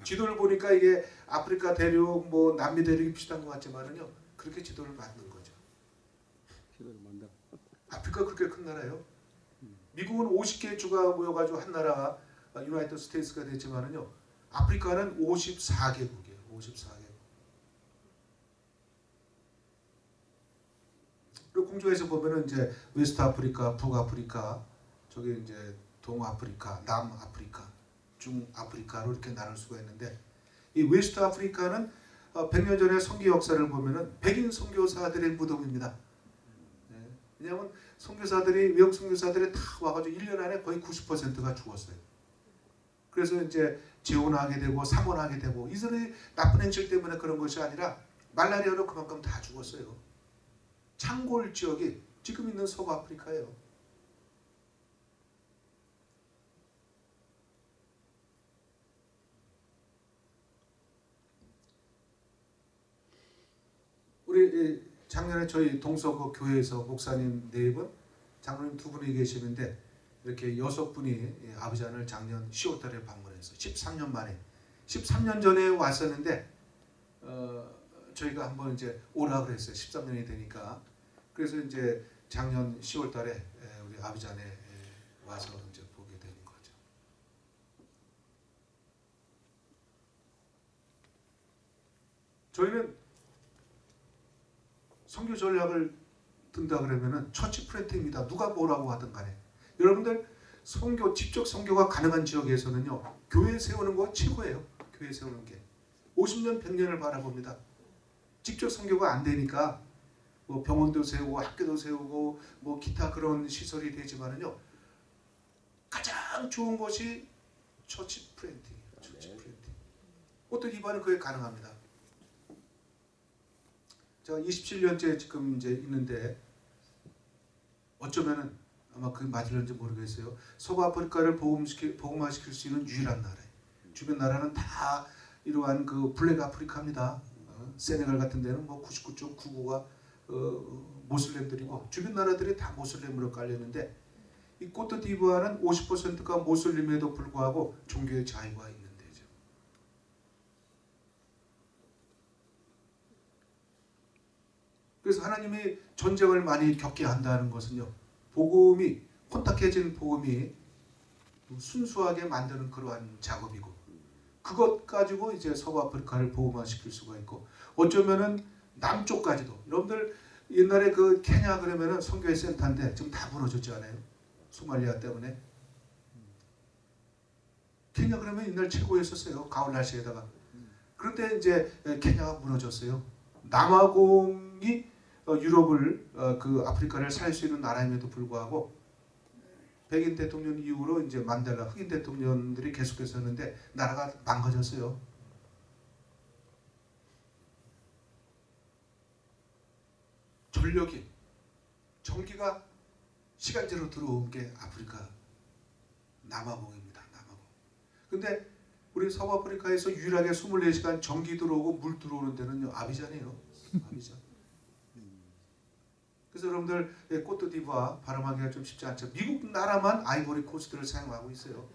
지도를 보니까 이게 아프리카 대륙, 뭐 남미 대륙이 비슷한 것 같지만은요, 그렇게 지도를 만든 거죠. 아프리카 그렇게 큰 나라예요. 미국은 50개의 주가 모여가지고 한 나라가 유나이티드 스테이츠가 됐지만은요, 아프리카는 54개국이에요. 54개국. 그리고 공조에서 보면은 이제 웨스트 아프리카, 북아프리카, 저기 이제 동아프리카, 남아프리카, 중아프리카로 이렇게 나눌 수가 있는데, 이 웨스트 아프리카는 100년 전의 선교 역사를 보면은 백인 선교사들의 무덤입니다. 왜냐하면 선교사들이 외국 선교사들이 다 와가지고 1년 안에 거의 90%가 죽었어요. 그래서 이제 재혼하게 되고 상혼하게 되고 이들의 나쁜 행실 때문에 그런 것이 아니라 말라리아로 그만큼 다 죽었어요. 창골 지역이 지금 있는 서부아프리카예요. 우리 작년에 저희 동서구 교회에서 목사님 4분, 장로님 2분이 계시는데 이렇게 6분이 아비잔을 작년 10월달에 방문해서 13년 만에 13년 전에 왔었는데 저희가 한번 이제 오라 그랬어요. 13년이 되니까. 그래서 이제 작년 10월달에 우리 아비잔에 와서 이제 보게 되는 거죠. 저희는 선교 전략을 든다 그러면은 처치 프렌트입니다. 누가 뭐라고 하든 간에. 여러분들 선교, 직접 선교가 가능한 지역에서는요, 교회 세우는 거 최고예요. 교회 세우는 게 50년 100년을 바라봅니다. 직접 선교가 안 되니까 뭐 병원도 세우고 학교도 세우고 뭐 기타 그런 시설이 되지만은요, 가장 좋은 것이 처치 프렌팅이에요. 처치 프렌팅. 어떤 이반은 그게 가능합니다. 제가 27년째 지금 이제 있는데 어쩌면은 아마 그게 맞을는지 모르겠어요. 서부아프리카를 복음화시킬 수 있는 유일한 나라예요. 주변 나라는 다 이러한 그 블랙 아프리카입니다. 세네갈 같은 데는 뭐 99.99%가 모슬렘들이고 주변 나라들이 다 모슬렘으로 깔렸는데 이 코트디부아르는 50%가 모슬림에도 불구하고 종교의 자유가 있는 데죠. 그래서 하나님이 전쟁을 많이 겪게 한다는 것은요, 복음이 혼탁해진 복음이 순수하게 만드는 그러한 작업이고, 그것 가지고 이제 서부아프리카를 복음화시킬 수가 있고, 어쩌면은 남쪽까지도. 여러분들 옛날에 그 케냐 그러면은 선교회 센터인데 지금 다 무너졌지 않아요? 소말리아 때문에. 케냐 그러면 옛날 최고였었어요. 가을 날씨에다가. 그런데 이제 케냐가 무너졌어요. 남아공이 유럽을 그 아프리카를 살 수 있는 나라임에도 불구하고 백인 대통령 이후로 이제 만델라 흑인 대통령들이 계속해서 했는데 나라가 망가졌어요. 전력이 전기가 시간제로 들어온 게 아프리카 남아공입니다. 남아공. 근데 우리 서부아프리카에서 유일하게 24시간 전기 들어오고 물 들어오는 데는요, 아비잔이에요. 아비잔. 그래서 여러분들 코트디부아 발음하기가 좀 쉽지 않죠. 미국 나라만 아이보리 코스트를 사용하고 있어요.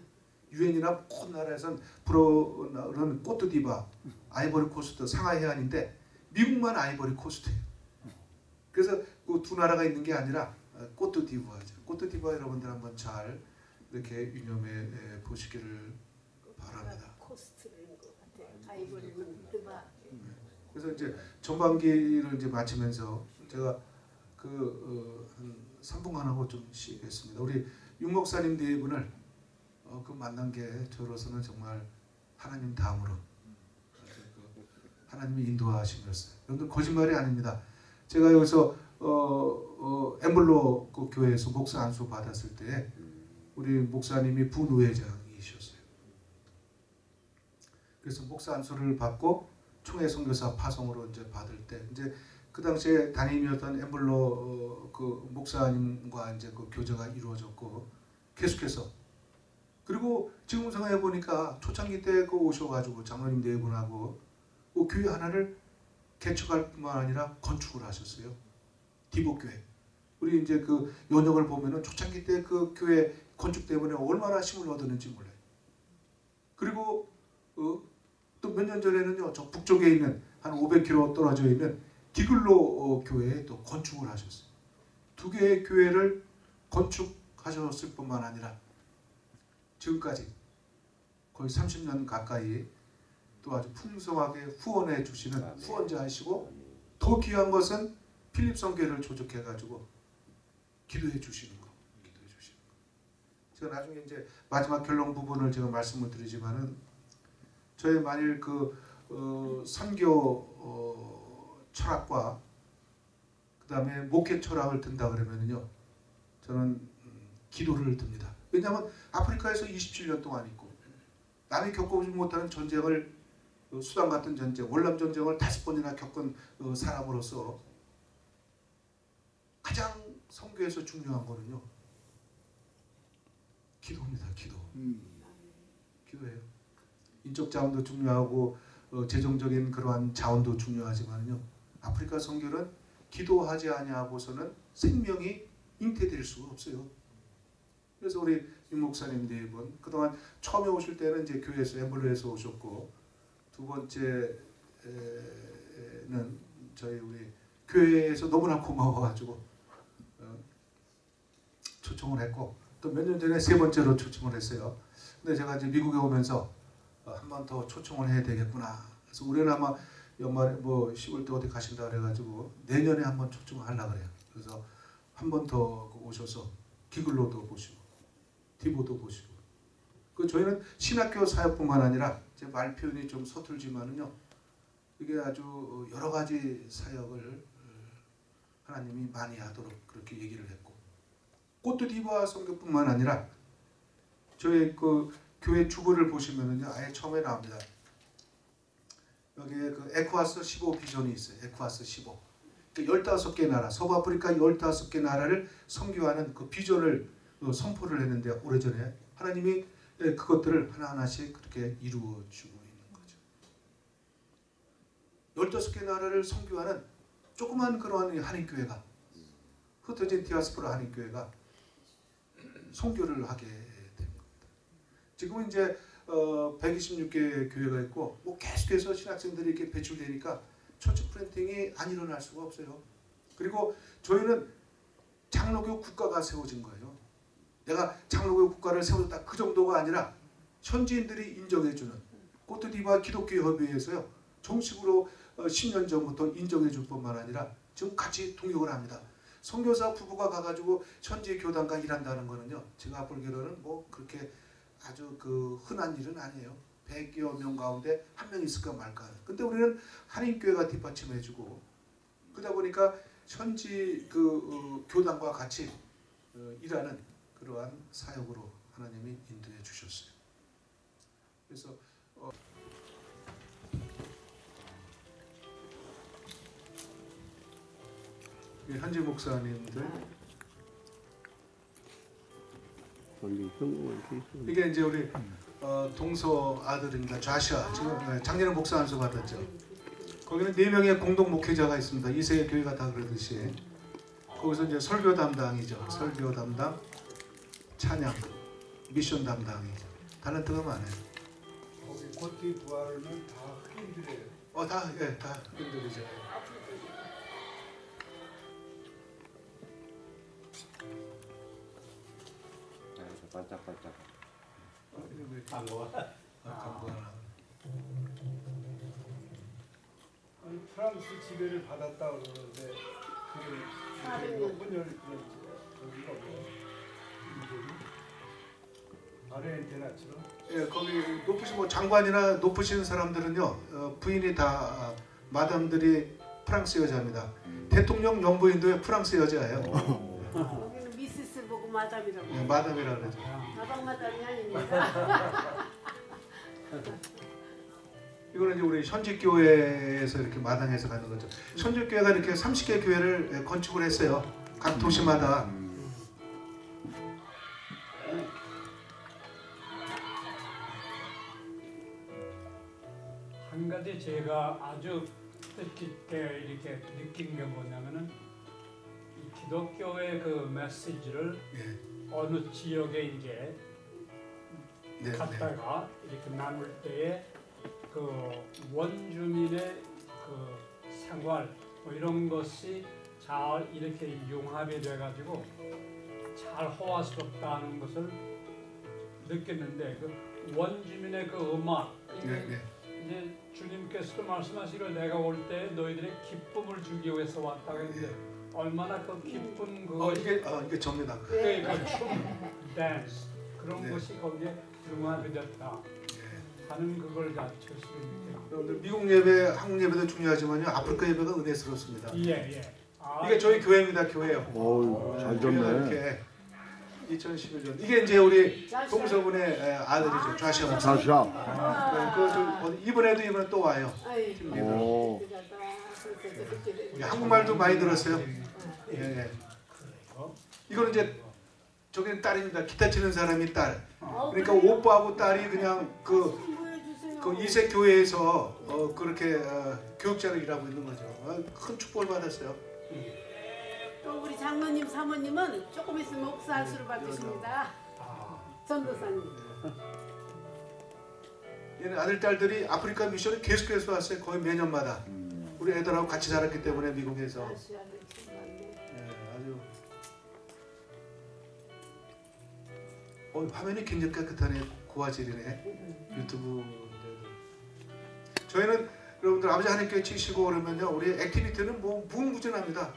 유엔이나 큰 나라에서는 불어는 코트디부아, 아이보리 코스트, 상하이 해안인데 미국만 아이보리 코스트예요. 그래서 그 두 나라가 있는 게 아니라 코트디부아죠. 코트디부아 여러분들 한번 잘 이렇게 유념해 보시기를 바랍니다. 코스트인 것 같아요. 아이보리 코스트가. 그래서 이제 전반기를 이제 마치면서 제가 한 3분간 하고 좀 쉬겠습니다. 우리 윤 목사님 네 분을 그 만난 게 저로서는 정말 하나님 다음으로 하나님이 인도하신 거였어요. 여러분들 거짓말이 아닙니다. 제가 여기서 엠블로 그 교회에서 목사 안수 받았을 때 우리 목사님이 부노회장이셨어요. 그래서 목사 안수를 받고 총회 선교사 파송으로 이제 받을 때 이제 그 당시에 담임이었던 엠블로 그 목사님과 이제 그 교제가 이루어졌고 계속해서 그리고 지금 생각해 보니까 초창기 때 그 오셔가지고 장로님 네 분하고 그 교회 하나를 개척할 뿐만 아니라 건축을 하셨어요. 디복교회. 우리 이제 그 연역을 보면은 초창기 때 그 교회 건축 때문에 얼마나 힘을 얻었는지 몰라요. 그리고 또 몇 년 전에는요, 저 북쪽에 있는 한 500km 떨어져 있는 디글로 교회에 또 건축을 하셨어요. 두 개의 교회를 건축하셨을 뿐만 아니라 지금까지 거의 30년 가까이 또 아주 풍성하게 후원해 주시는 후원자이시고 더 귀한 것은 필립 성교회를 조직해 가지고 기도해 주시는 거. 제가 나중에 이제 마지막 결론 부분을 제가 말씀을 드리지만은 저의 만일 그 선교 철학과 그다음에 목회 철학을 든다 그러면은요, 저는 기도를 듭니다. 왜냐하면 아프리카에서 27년 동안 있고 남이 겪어보지 못하는 전쟁을 수단 같은 전쟁, 월남 전쟁을 5번이나 겪은 사람으로서 가장 선교에서 중요한 거는요, 기도입니다. 기도. 기도예요. 인적 자원도 중요하고 재정적인 그러한 자원도 중요하지만요, 아프리카 선교는 기도하지 아니하고서는 생명이 잉태될 수가 없어요. 그래서 우리 윤 목사님 네 분 그동안 처음에 오실 때는 이제 교회에서 엠블로에서 오셨고 두 번째는 저희 우리 교회에서 너무나 고마워가지고 초청을 했고 또 몇 년 전에 세 번째로 초청을 했어요. 근데 제가 이제 미국에 오면서 한 번 더 초청을 해야 되겠구나. 그래서 올해는 아마 연말에 뭐 10월 때 어디 가신다 그래가지고 내년에 한번 초청을 하려고 그래요. 그래서 한 번 더 오셔서 기글로도 보시고 디보도 보시고 그 저희는 신학교 사역뿐만 아니라 제 말 표현이 좀 서툴지만은요, 이게 아주 여러 가지 사역을 하나님이 많이 하도록 그렇게 얘기를 했고 꼬트디부아 선교뿐만 아니라 저희 그 교회 주보를 보시면은요, 아예 처음에 나옵니다. 여기에 그 에코와스 15 비전이 있어요. 에코와스 15. 그 15개 나라, 서부아프리카 15개 나라를 선교하는 그 비전을 선포를 했는데 오래전에 하나님이 그것들을 하나하나씩 그렇게 이루어주고 있는 거죠. 15개 나라를 선교하는 조그만 그러한 한인교회가, 흩어진 디아스포라 한인교회가 선교를 하게 된 겁니다. 지금은 이제 126개 교회가 있고 뭐 계속해서 신학생들이 이렇게 배출되니까 처치 프렌팅이 안 일어날 수가 없어요. 그리고 저희는 장로교 국가가 세워진 거예요. 내가 장로교 국가를 세웠다 그 정도가 아니라 현지인들이 인정해주는 꼬트디부아 기독교 협의회에서요, 정식으로 10년 전부터 인정해줄 뿐만 아니라 지금 같이 동역을 합니다. 선교사 부부가 가가지고 현지 교단과 일한다는 거는요, 제가 보기로는 뭐 그렇게 아주 그 흔한 일은 아니에요. 100여 명 가운데 한 명 있을까 말까. 근데 우리는 한인교회가 뒷받침해주고 그러다 보니까 현지 그 교단과 같이 일하는 그러한 사역으로 하나님이 인도해 주셨어요. 그래서 현지 목사님들 이게 이제 우리 동서 아들입니다. 좌샤 지금 작년에 목사 안수 받았죠. 거기는 4명의 공동 목회자가 있습니다. 이세 교회가 다 그러듯이 거기서 이제 설교 담당이죠. 설교 담당, 찬양, 미션 담당이죠. 달란트가 많아요. 거기 코트디부아르는 다 흑인들이에요. 다 흑인들이죠. 반짝반짝. 감고하나. 아니, 프랑스 지배를 받았다 그러는데 그게 400년. 몇 번을 여기가 뭐야? 아르헨티나처럼? 예, 거기 높으신 뭐 장관이나 높으신 사람들은요, 부인이 다 마담들이 프랑스 여자입니다. 대통령 영부인도 프랑스 여자예요. 여기는 미시스 보고 마담이라고. 예, 마담이라 그러죠. 가방 마담이 아닙니다. 이거는 이제 우리 현직교회에서 이렇게 마당에서 가는 거죠. 현직교회가 이렇게 30개 교회를 건축을 했어요. 각 도시마다. 한 가지 제가 아주 뜻깊게 이렇게 느낀 게 뭐냐면은 이 기독교의 그 메시지를 예. 어느 지역에 이제 네, 네. 갔다가 이렇게 나눌 때에 그 원주민의 그 생활 뭐 이런 것이 잘 이렇게 융합이 돼가지고 잘 호화스럽다는 것을 느꼈는데 그 원주민의 그 음악 이게 네, 네. 이제 주님께서도 말씀하시기를 내가 올 때 너희들의 기쁨을 주기 위해서 왔다 했는데 얼마나 그 기쁜 그 이게 접니다. 그러니까 춤, 댄스 그런 네. 것이 거기에 융합이 됐다 하는 그걸 자체로 여러분들 미국 예배, 한국 예배도 중요하지만요. 아프리카 예배가 은혜스럽습니다. 예예. 아, 이게 저희 교회입니다. 교회요. 어우, 잘 교회가 졌네. 이렇게 2011년 이게 이제 우리 동서분의 아들이죠. 좌시아 목사. 자샤. 이번에 또 와요. 오. 우리 한국말도 많이 들었어요. 예. 이거는 이제 저기는 딸입니다. 기타 치는 사람이 딸. 그러니까 오빠하고 딸이 그냥 그 이색 교회에서 그렇게 교육자로 일하고 있는 거죠. 큰 축복을 받았어요. 또 우리 장로님 사모님은 조금 있으면 목사할수로 바뀌십니다. 전도사님. 얘는 아들 딸들이 아프리카 미션을 계속해서 왔어요. 거의 매년마다. 우리 애들하고 같이 자랐기 때문에 미국에서. 아시아를 친구한데. 아주 화면이 굉장히 깨끗하네. 고화질이네. 유튜브. 저희는 여러분들 아버지 하나님께 치시고 그러면요, 우리 액티비티는 뭐 무궁무진합니다.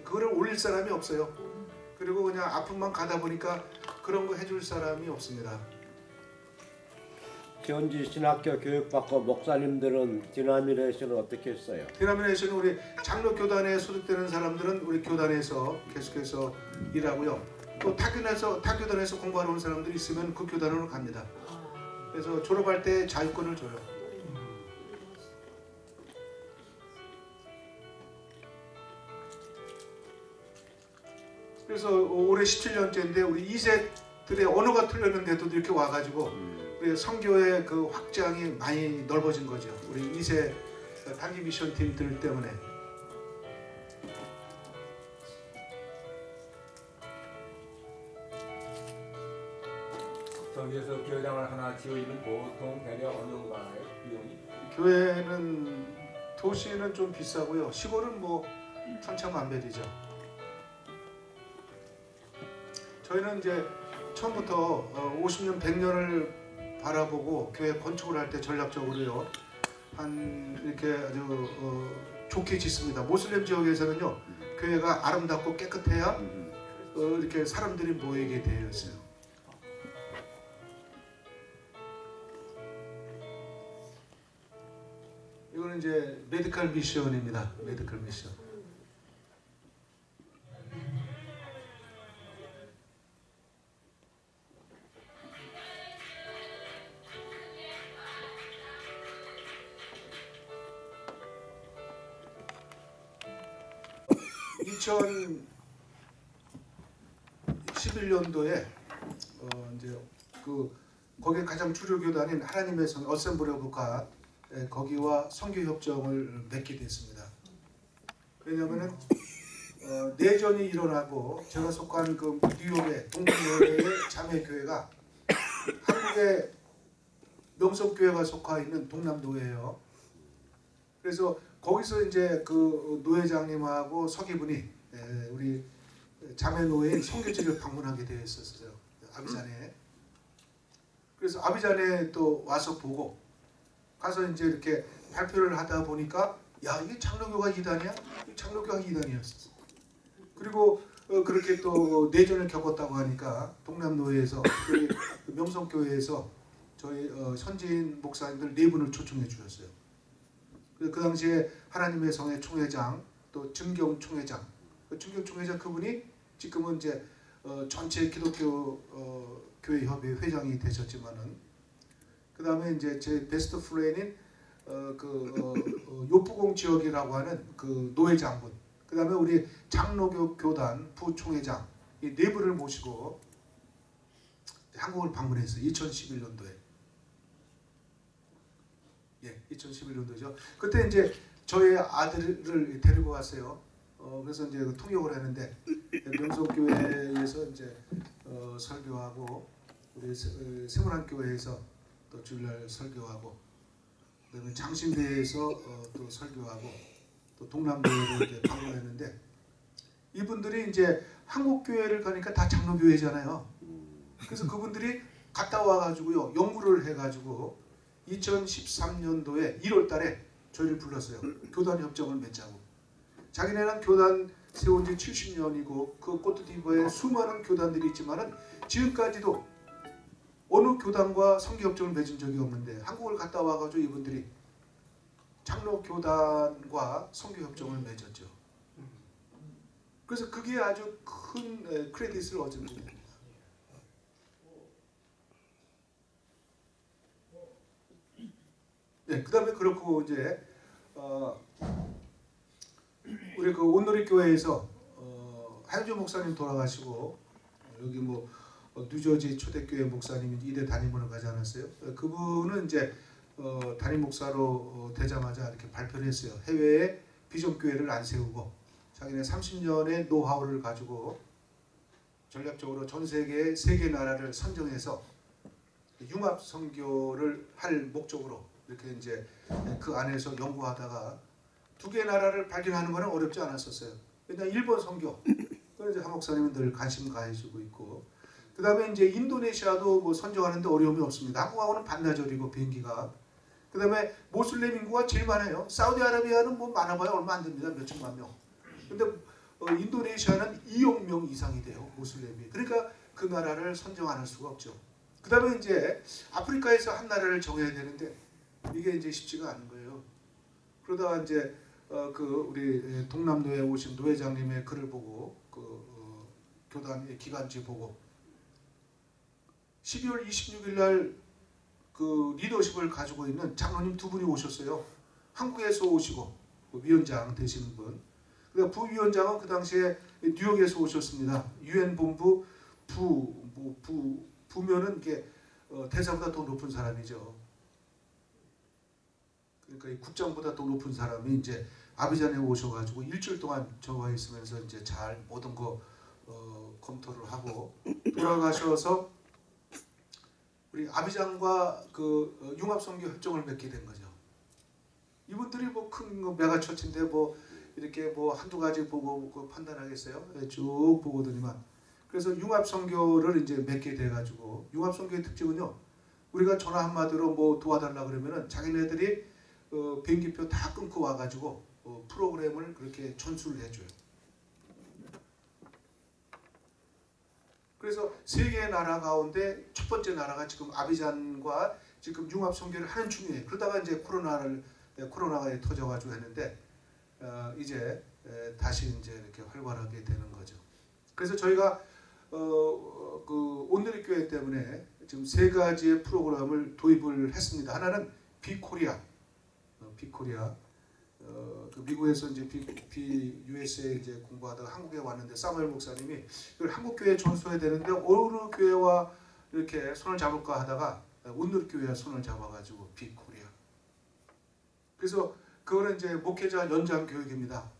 그거를 올릴 사람이 없어요. 그리고 그냥 아픔만 가다 보니까 그런 거 해줄 사람이 없습니다. 현지 신학교 교육받고 목사님들은 디나미네이션을 어떻게 했어요? 디나미네이션은 우리 장로 교단에 소속되는 사람들은 우리 교단에서 계속해서 일하고요. 또 타교단에서 공부하러 온 사람들이 있으면 그 교단으로 갑니다. 그래서 졸업할 때 자유권을 줘요. 그래서 올해 17년째인데 우리 2세들의 언어가 틀렸는데도 이렇게 와가지고 우리 선교의 그 확장이 많이 넓어진 거죠. 우리 2세 단기 미션 팀들 때문에. 저기에서 교회당을 하나 지어지면 보통 대략 어느 정도 가나요? 비용이? 교회는 도시는 좀 비싸고요. 시골은 뭐 천차만별이죠. 저희는 이제 처음부터 50년, 100년을 바라보고 교회 건축을 할 때 전략적으로요. 한 이렇게 아주 좋게 짓습니다. 모슬렘 지역에서는요. 교회가 아름답고 깨끗해야 이렇게 사람들이 모이게 되어 있어요. 이거는 이제 메디컬 미션입니다. 메디컬 미션. (2011년도에) 이제 그 거기에 가장 주류 교단인 하나님의 성 어셈블리 오브 갓 거기와 선교 협정을 맺게 됐습니다. 왜냐하면은 내전이 일어나고 제가 속한 그 뉴욕의 동국노예의 자매교회가 한국의 명성교회가 속하 있는 동남노예예요. 그래서 거기서 이제 그 노회장님하고 서기분이 우리 자매노예인 선교지를 방문하게 되어 있었어요. 아비잔에. 그래서 아비잔에 또 와서 보고 가서 이제 이렇게 발표를 하다 보니까 야, 이게 장로교가 이단이야? 장로교가 이단이었어. 그리고 그렇게 또 내전을 겪었다고 하니까 동남노예에서 명성교회에서 저희 선지인 목사님들 4분을 초청해 주셨어요. 그 당시에 하나님의 성의 총회장 또 증경 총회장, 증경 총회장 그분이 지금은 이제 전체 기독교 교회 협의 회장이 되셨지만은 그 다음에 이제 제 베스트 프렌드인 요프공 지역이라고 하는 그 노회 장군, 그다음에 우리 장로교 교단 부총회장 이 네 분을 모시고 한국을 방문했어요. 2011년도에. 예, 2011년도죠. 그때 이제 저의 아들을 데리고 갔어요. 그래서 이제 통역을 했는데 명성교회에서 이제 설교하고 우리 세문안교회에서 또 주일날 설교하고 그다음에 장신대에서 또 설교하고 또 동남교회를 이제 방문했는데 이분들이 이제 한국 교회를 가니까 다 장로교회잖아요. 그래서 그분들이 갔다 와가지고요 연구를 해가지고 2013년도에 1월달에 저희를 불렀어요. 교단 협정을 맺자고. 자기네는 교단 세운 지 70년이고 그 코트디부아에 수많은 교단들이 있지만은 지금까지도 어느 교단과 성교협정을 맺은 적이 없는데 한국을 갔다 와가지고 이분들이 장로 교단과 성교협정을 맺었죠. 그래서 그게 아주 큰 크레딧을 얻은 겁니다. 네, 그다음에 그렇고 이제 우리 그 온누리 교회에서 하영주 목사님 돌아가시고 여기 뭐 뉴저지 초대교회 목사님이 이대 담임으로 가지 않았어요? 그분은 이제 담임 목사로 되자마자 이렇게 발표를 했어요. 해외에 비전 교회를 안 세우고 자기네 30년의 노하우를 가지고 전략적으로 전 세계 3개 나라를 선정해서 융합 선교를 할 목적으로 이렇게 이제 그 안에서 연구하다가 2개 나라를 발견하는 거는 어렵지 않았었어요. 왜냐 일본 선교, 그걸 이제 한 목사님은 늘 관심 가해주고 있고, 그 다음에 이제 인도네시아도 뭐 선정하는데 어려움이 없습니다. 한국하고는 반나절이고 비행기가. 그 다음에 모슬렘 인구가 제일 많아요. 사우디아라비아는 뭐 많아봐야 얼마 안 됩니다. 몇 천만 명. 근데 인도네시아는 2억 명 이상이 돼요. 모슬렘이. 그러니까 그 나라를 선정 안 할 수가 없죠. 그 다음에 이제 아프리카에서 한 나라를 정해야 되는데 이게 이제 쉽지가 않은 거예요. 그러다가 이제 그 우리 동남노에 오신 노회장님의 글을 보고 교단의 기간지 보고 12월 26일 날 그 리더십을 가지고 있는 장로님 2분이 오셨어요. 한국에서 오시고 위원장 되시는 분. 그러니까 부위원장은 그 당시에 뉴욕에서 오셨습니다. 유엔 본부 부면은 이게 대사보다 더 높은 사람이죠. 그러니까 이 국장보다 더 높은 사람이 이제 아비잔에 오셔가지고 일주일 동안 저와 있으면서 이제 잘 모든 거 검토를 하고 돌아가셔서 우리 아비잔과 그 융합선교 협정을 맺게 된 거죠. 이분들이 뭐 큰 메가처치인데 뭐 이렇게 뭐 한두 가지 보고 판단하겠어요? 쭉 보거든요. 그래서 융합선교를 이제 맺게 돼가지고 융합선교의 특징은요. 우리가 전화 한마디로 뭐 도와달라 그러면은 자기네들이 비행기표 다 끊고 와가지고 프로그램을 그렇게 전수를 해줘요. 그래서 3개의 나라 가운데 첫 번째 나라가 지금 아비잔과 지금 융합 선교를 하는 중이에요. 그러다가 이제 코로나가 터져가지고 했는데 이제 다시 이제 이렇게 활발하게 되는 거죠. 그래서 저희가 그 온누리 교회 때문에 지금 3가지의 프로그램을 도입을 했습니다. 하나는 비코리아. 그 미국에서 이제 USA에 이제 공부하다가 한국에 왔는데 사무엘 목사님이 이걸 한국 교회에 전수해야 되는데 어느 교회와 이렇게 손을 잡을까 하다가 온누리 교회와 손을 잡아가지고 비코리아. 그래서 그거는 이제 목회자 연장 교육입니다.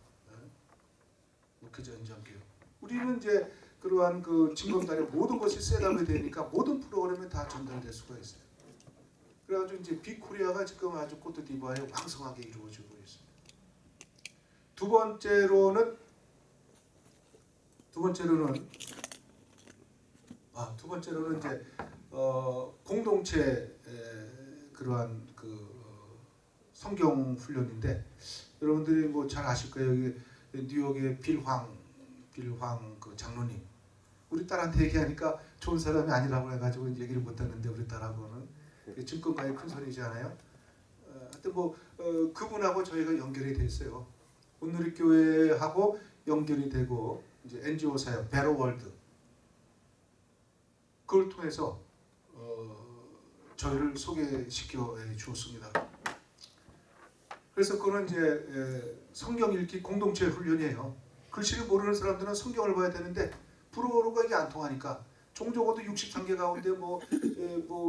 목회자 연장 교육. 우리는 이제 그러한 그 징검다리에 모든 것이 셋업이 되니까 모든 프로그램에 다 전달될 수가 있어요. 그래가지고 이제 비코리아가 지금 아주 코트디부아에 왕성하게 이루어지고 있습니다. 두 번째로는 이제 공동체 그러한 그 성경 훈련인데 여러분들이 뭐 잘 아실 거예요. 여기 뉴욕의 빌황 그 장로님 우리 딸한테 얘기하니까 좋은 사람이 아니라고 해가지고 얘기를 못하는데 우리 딸하고는 증권가의 큰 손이잖아요. 하여튼 뭐 그분하고 저희가 연결이 됐어요. 온누리 교회하고 연결이 되고 이제 NGO 사역 베러월드 그걸 통해서 저희를 소개시켜 주었습니다. 그래서 그거는 이제 성경 읽기 공동체 훈련이에요. 글씨를 모르는 사람들은 성경을 봐야 되는데 불어로가 이게 안 통하니까 종적어도 63개 가운데 뭐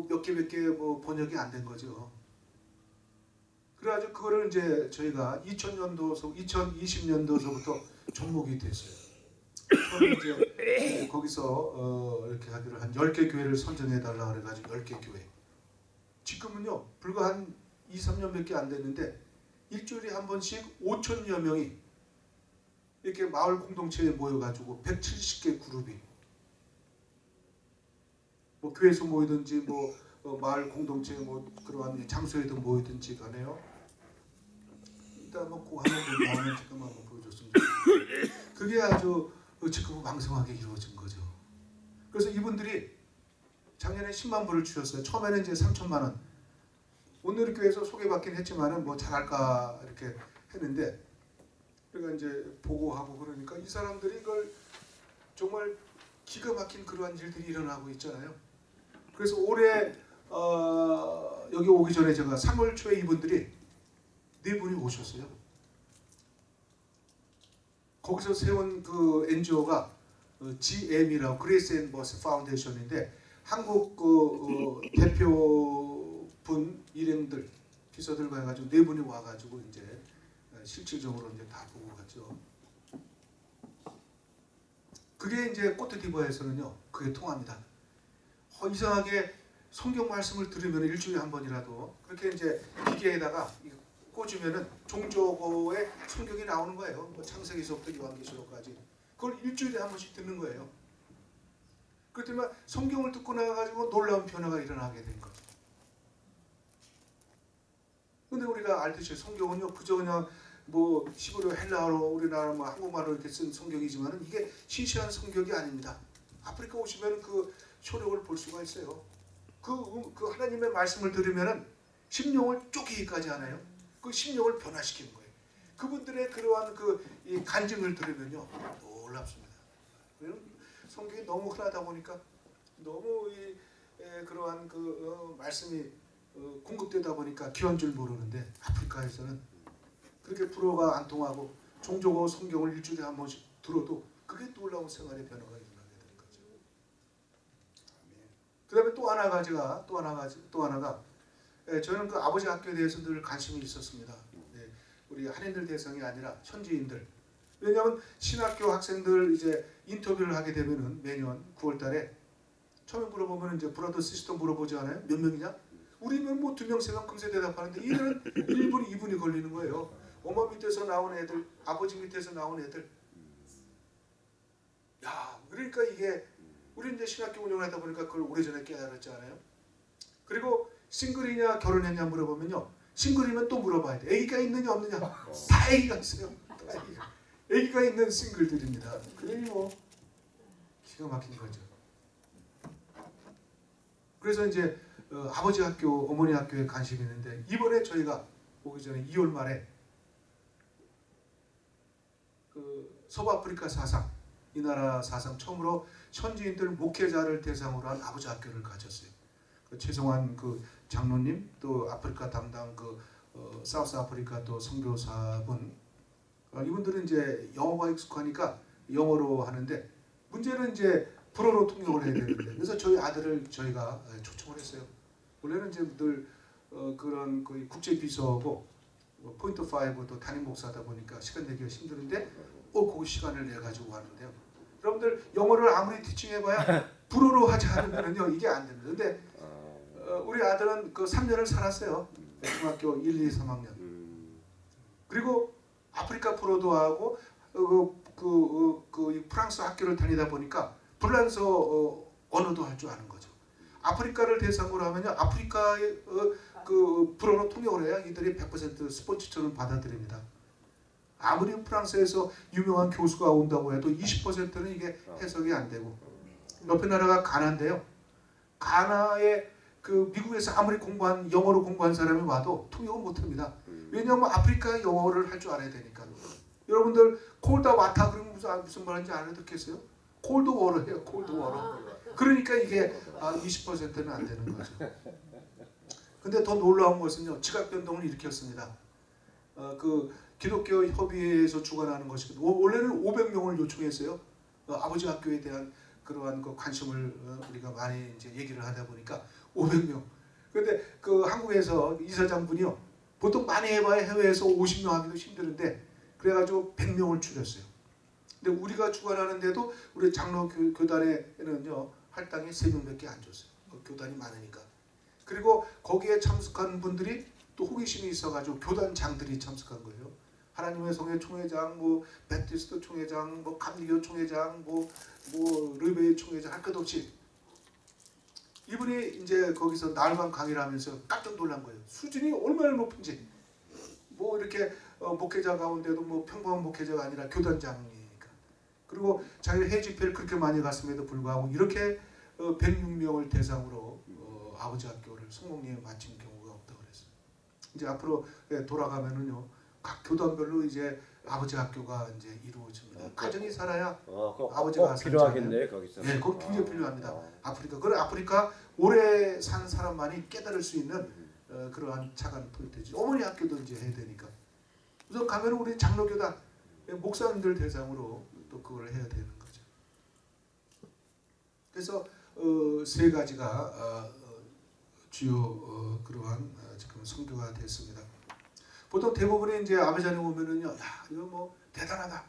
몇 개 뭐 번역이 안 된 거죠. 그래가지고 그거를 이제 저희가 2020년도서부터 접목이 됐어요. 처음에 이제 거기서 이렇게 하기를 한 10개 교회를 선정해 달라 그래가지고 10개 교회. 지금은요 불과 한 2, 3년밖에 안 됐는데 일주일에 한 번씩 5천여 명이 이렇게 마을 공동체에 모여가지고 170개 그룹이 뭐 교회에서 모이든지 뭐 마을 공동체 뭐 그러한 장소에도 모이든지 간에요. 이따 한번 꼭 한번 나오면 잠깐만 한번 보여줬으면 좋겠어요. 그게 아주 즉흥방송하게 이루어진 거죠. 그래서 이분들이 작년에 10만 불을 주셨어요. 처음에는 이제 3천만 원. 오늘 교회에서 소개받긴 했지만은 뭐 잘할까 이렇게 했는데 그러니까 이제 보고하고 그러니까 이 사람들이 이걸 정말 기가 막힌 그러한 일들이 일어나고 있잖아요. 그래서 올해 여기 오기 전에 제가 3월 초에 이분들이 4분이 오셨어요. 거기서 세운 그 NGO가 GM이라고 그레이스 앤 머스 파운데이션인데 한국 대표분 일행들 비서들과 해가지고 4분이 와가지고 이제 실질적으로 이제 다 보고 갔죠. 그게 이제 코트디부아에서는요 그게 통합니다. 이상하게 성경 말씀을 들으면 일주일에 한 번이라도 그렇게 이제 기계에다가 꽂으면은 종족어의 성경이 나오는 거예요. 뭐 창세기서부터 요한계시록까지 그걸 일주일에 한 번씩 듣는 거예요. 그렇지만 성경을 듣고 나가지고 놀라운 변화가 일어나게 된 거죠. 근데 우리가 알듯이 성경은요 그저 그냥 뭐 히브리어 헬라어로 우리나라 뭐 한국말로 이렇게 쓴 성경이지만은 이게 시시한 성경이 아닙니다. 아프리카 오시면은 그 쇼력을 볼 수가 있어요. 그 하나님의 말씀을 들으면은 심령을 쪼개기까지 하나요? 그 심령을 변화시키는 거예요. 그분들의 그러한 이 간증을 들으면요 놀랍습니다. 성경이 너무 흔하다 보니까 너무 그러한 말씀이 공급되다 보니까 귀한 줄 모르는데 아프리카에서는 그렇게 불어가 안 통하고 종족어 성경을 일주일에 한 번씩 들어도 그게 놀라운 생활의 변화가 일어나게 되는 거죠. 그다음에 또 하나가 저는 그 아버지 학교에 대해서 늘 관심이 있었습니다. 네, 우리 한인들 대상이 아니라 현지인들. 왜냐하면 신학교 학생들 이제 인터뷰를 하게 되면은 매년 9월달에 처음에 물어보면 이제 브라더 시스터 물어보지 않아요? 몇 명이냐? 우리는 뭐 2명, 3명 금세 대답하는데 이들은 1분, 2분이 걸리는 거예요. 엄마 밑에서 나온 애들, 아버지 밑에서 나온 애들. 야, 그러니까 이게 우리 이제 신학교 운영을 하다 보니까 그걸 오래전에 깨달았잖아요. 그리고 싱글이냐 결혼했냐 물어보면요. 싱글이면 또 물어봐야 돼. 애기가 있느냐 없느냐. 다 애기가 있어요. 다 애기가 있는 싱글들입니다. 그러니 뭐 기가 막힌 거죠. 그래서 이제 아버지 학교, 어머니 학교에 관심이 있는데 이번에 저희가 오기 전에 2월 말에 그 서부아프리카 사상, 이 나라 사상 처음으로 현지인들 목회자를 대상으로 한 아버지 학교를 가졌어요. 그 최성환 그 장로님 또 아프리카 담당 그 사우스 아프리카 또 선교사분 이분들은 이제 영어가 익숙하니까 영어로 하는데 문제는 이제 불어로 통역을 해야 되는데 그래서 저희 아들을 저희가 초청을 했어요. 원래는 이제 늘 그런 거의 국제 비서고 포인트 5 또 담임 목사다 보니까 시간 내기가 힘드는데 거기 시간을 내 가지고 왔는데요. 여러분들 영어를 아무리 티칭해봐야 불어로 하지 않으면요 이게 안 됩니다. 근데 우리 아들은 그 3년을 살았어요. 중학교 1, 2, 3학년. 그리고 아프리카 불어도 하고 프랑스 학교를 다니다 보니까 프랑스어 언어도 할 줄 아는 거죠. 아프리카를 대상으로 하면요 아프리카의 그 불어로 통역을 해야 이들이 100% 스포츠처럼 받아들입니다. 아무리 프랑스에서 유명한 교수가 온다고 해도 20%는 이게 해석이 안 되고 옆에 나라가 가나인데요. 가나에 그 미국에서 아무리 영어로 공부한 사람이 와도 통역을 못합니다. 왜냐하면 아프리카 영어를 할 줄 알아야 되니까. 여러분들 콜드 와타 그러면 무슨 말인지 알아듣겠어요? 콜드 워러 해요. 콜드 워러. 그러니까 이게 20%는 안 되는 거죠. 근데 더 놀라운 것은요. 지각 변동을 일으켰습니다. 그 기독교 협의회에서 주관하는 것이거든요. 원래는 500명을 요청했어요. 아버지 학교에 대한 그러한 그 관심을 우리가 많이 이제 얘기를 하다 보니까 500명. 그런데 그 한국에서 이사장분이요. 보통 많이 해봐야 해외에서 50명 하기도 힘드는데 그래가지고 100명을 줄였어요. 근데 우리가 주관하는데도 우리 장로 교단에는요 할당이 3명밖에 안 줬어요. 교단이 많으니까. 그리고 거기에 참석한 분들이 또 호기심이 있어가지고 교단장들이 참석한 거예요. 하나님의 성회 총회장, 뭐 베티스트 총회장, 뭐 감리교 총회장, 뭐 르베이 총회장 할 것 없이 이분이 이제 거기서 날만 강의를 하면서 깜짝 놀란 거예요. 수준이 얼마나 높은지. 뭐 이렇게 목회자 가운데도 뭐 평범한 목회자가 아니라 교단장이니까. 그리고 자기를 해외 집회를 그렇게 많이 갔음에도 불구하고 이렇게 106명을 대상으로 아버지 학교를 성공리에 마친 경우가 없다고 그랬어요. 이제 앞으로 돌아가면은요 각 교단별로 이제 아버지 학교가 이제 이루어집니다. 가정이 살아야 아버지가 필요하겠네 거기서. 네, 그거 굉장히 필요합니다. 아프리카. 그래 아프리카 오래 산 사람만이 깨달을 수 있는 그러한 차관 포인트지. 어머니 학교도 이제 해야 되니까. 우선 가면 우리 장로교단 목사님들 대상으로 또 그걸 해야 되는 거죠. 그래서 세 가지가 주요 그러한 지금 선교가 됐습니다. 보통 대부분의 이제 아베자네 오면은요, 야 이거 뭐 대단하다.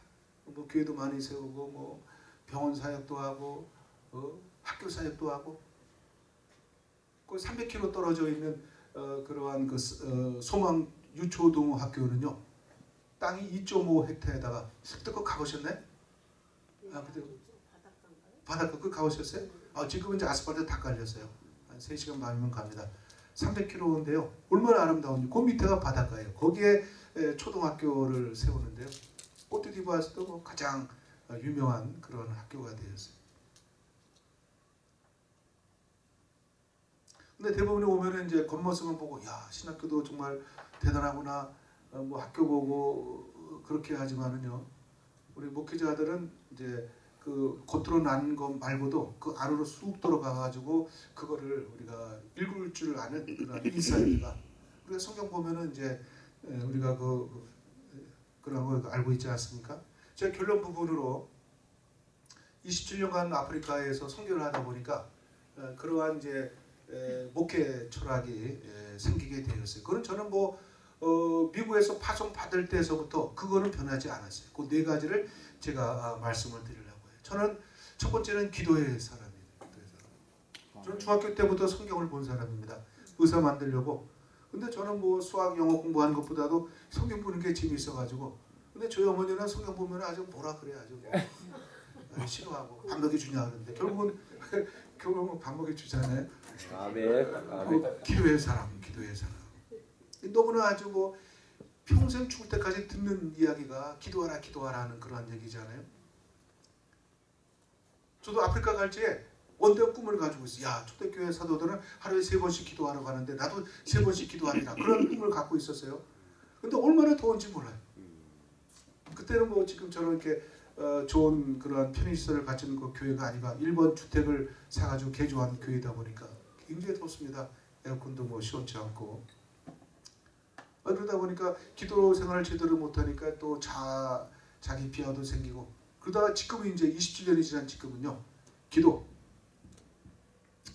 뭐 교회도 많이 세우고 뭐 병원 사역도 하고 학교 사역도 하고. 그 300km 떨어져 있는 그러한 그 소망 유초동 학교는요, 땅이 2.5헥타에다가 습득거 가보셨네? 아 그때 바닷가 그 가보셨어요? 지금 이제 아스팔트 다 깔렸어요. 한 3시간 반이면 갑니다. 300km인데요. 얼마나 아름다운지. 그 밑에가 바닷가예요. 거기에 초등학교를 세우는데요. 코트디부아르에서도 뭐 가장 유명한 그런 학교가 되었어요. 근데 대부분에 오면은 이제 겉모습만 보고 야 신학교도 정말 대단하구나 뭐 학교 보고 그렇게 하지만은요 우리 목회자들은 이제 그 겉으로 난 것 말고도 그 안으로 쑥 들어가가지고 그거를 우리가 읽을 줄 아는 그런 인사이트가 우리가 성경 보면은 이제 우리가 그런 거 알고 있지 않습니까? 제가 결론 부분으로 27년간 아프리카에서 선교를 하다 보니까 그러한 이제 목회 철학이 생기게 되었어요. 그건 저는 뭐 미국에서 파송 받을 때서부터 그거는 변하지 않았어요. 그 네 가지를 제가 말씀을 드리려고 해요. 저는 첫 번째는 기도의 사람입니다. 저는 중학교 때부터 성경을 본 사람입니다. 의사 만들려고. 근데 저는 뭐 수학, 영어 공부하는 것보다도 성경 보는 게 재미있어가지고. 근데 저희 어머니는 성경 보면 아주 뭐라 그래 아주 싫어하고 밥 먹여주냐 그러는데 결국은 밥 먹여주잖아요. 아멘. 기도의 사람. 너무나 아주 뭐 평생 죽을 때까지 듣는 이야기가 기도하라 하는 그런 얘기잖아요. 저도 아프리카 갈 때 원대한 꿈을 가지고 있어요. 야 초대교회 사도들은 하루에 3번씩 기도하러 가는데 나도 3번씩 기도하리라 그런 꿈을 갖고 있었어요. 근데 얼마나 더운지 몰라요. 그때는 뭐 지금처럼 이렇게 좋은 그런 편의시설을 갖춘 그 교회가 아니라 1번 주택을 사가지고 개조한 교회다 보니까 굉장히 덥습니다. 에어컨도 뭐 시원치 않고. 그러다 보니까 기도 생활을 제대로 못하니까 또 자기 비하도 생기고 그러다가 지금은 이제 27년이 지난 지금은요. 기도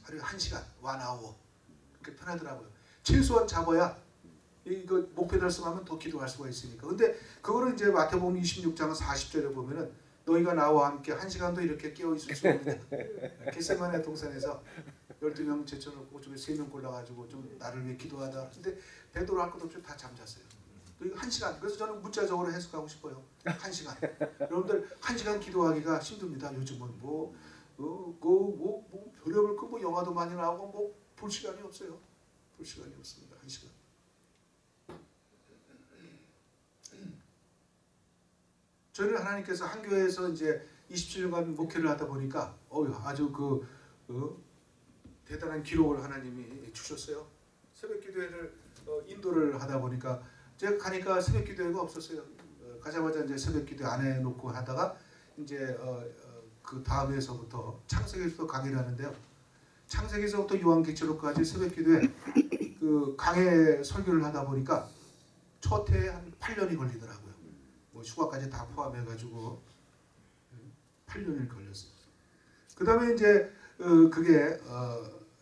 하루에 1시간 1hour 그렇게 편하더라고요. 최소한 잡아야 이거 목표 달성하면 더 기도할 수가 있으니까. 근데 그거를 이제 마태복음 26장 40절에 보면은 너희가 나와 함께 1시간도 이렇게 깨어 있을 수 없는데 겟세마네 동산에서 12명 제쳐놓고 저기 3명 골라가지고 좀 나를 위해 기도하다. 근데 베드로 할 것도 없이 다 잠잤어요. 1시간. 그래서 저는 문자적으로 해석하고 싶어요. 1시간. 여러분들 1시간 기도하기가 힘듭니다. 요즘은 뭐 별의별 거 뭐 영화도 많이 나오고 뭐 볼 시간이 없어요. 볼 시간이 없습니다. 1시간. 저는 하나님께서 한 교회에서 이제 27년간 목회를 하다 보니까 아주 대단한 기록을 하나님이 주셨어요. 새벽기도회를 인도를 하다 보니까 제가 가니까 새벽기도회가 없었어요. 가자마자 이제 새벽기도 안 해놓고 하다가 이제 그 다음에서부터 창세기에서부터 강의를 하는데요. 창세기에서부터 요한계시록까지 새벽기도회 그 강해 설교를 하다 보니까 첫 해에 한 8년이 걸리더라고요. 뭐 휴가까지 다 포함해가지고 8년이 걸렸어요. 그 다음에 이제 그게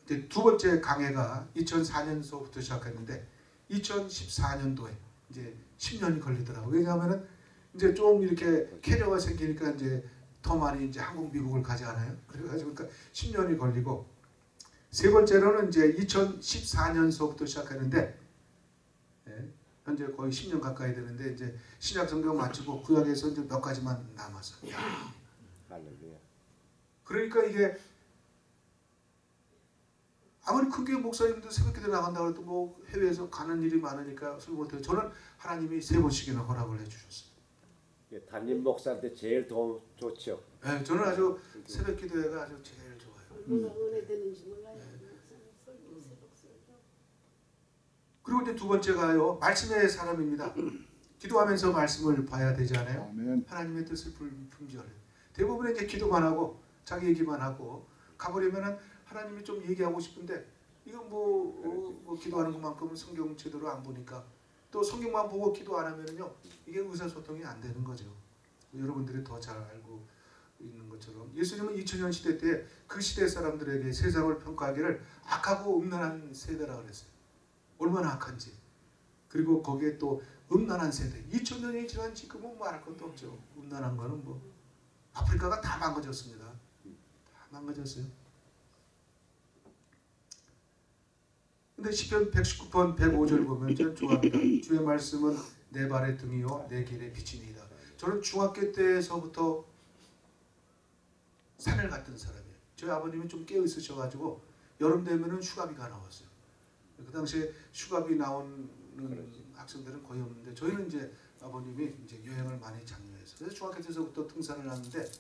이제 두 번째 강해가 2004년서부터 시작했는데 2014년도에 이제 10년이 걸리더라고요. 왜냐하면은 이제 좀 이렇게 캐리어가 생기니까 이제 더 많이 이제 한국 미국을 가져가나요? 그래가지고 그러니까 10년이 걸리고 세 번째로는 이제 2014년서부터 시작했는데 현재 거의 10년 가까이 되는데 이제 신약 성경 마치고 구약에서 이제 몇 가지만 남았어요. 할렐루야. 그러니까 이게 아무리 큰 교회 목사님도 새벽기도 나간다고 해도 뭐 해외에서 가는 일이 많으니까 술 못해요. 저는 하나님이 3번씩이나 허락을 해주셨어요. 담임 목사한테 제일 도움 좋죠. 네, 저는 아주 새벽기도회가 아주 제일 좋아요. 얼마나 은혜되는지 몰라요. 그리고 이제 두 번째가요, 말씀의 사람입니다. 기도하면서 말씀을 봐야 되지 않아요? 아멘. 하나님의 뜻을 품지어요. 대부분 이제 기도만 하고 자기 얘기만 하고 가버리면은 하나님이 좀 얘기하고 싶은데 이건 뭐 기도하는 것만큼은 성경 제대로 안 보니까 또 성경만 보고 기도 안 하면은요 이게 의사소통이 안 되는 거죠. 여러분들이 더 잘 알고 있는 것처럼 예수님은 2000년 시대 때 그 시대 사람들에게 세상을 평가하기를 악하고 음란한 세대라 그랬어요. 얼마나 악한지. 그리고 거기에 또 음란한 세대. 2000년이 지난 지금은 말할 것도 없죠. 음란한 거는 뭐 아프리카가 다 망가졌습니다. 다 망가졌어요. 근데 시편 119편 105절 보면 저는 좋아합니다. 주의 말씀은 내 발의 등이요 내 길의 빛이니이다. 저는 중학교 때서부터 산을 갔던 사람이에요. 저희 아버님이 좀 깨어 있으셔가지고 여름 되면은 휴가비가 나왔어요. 그 당시에 휴가비 나오는 학생들은 거의 없는데 저희는 이제 아버님이 이제 여행을 많이 장려해서 그래서 중학교 때서부터 등산을 하는데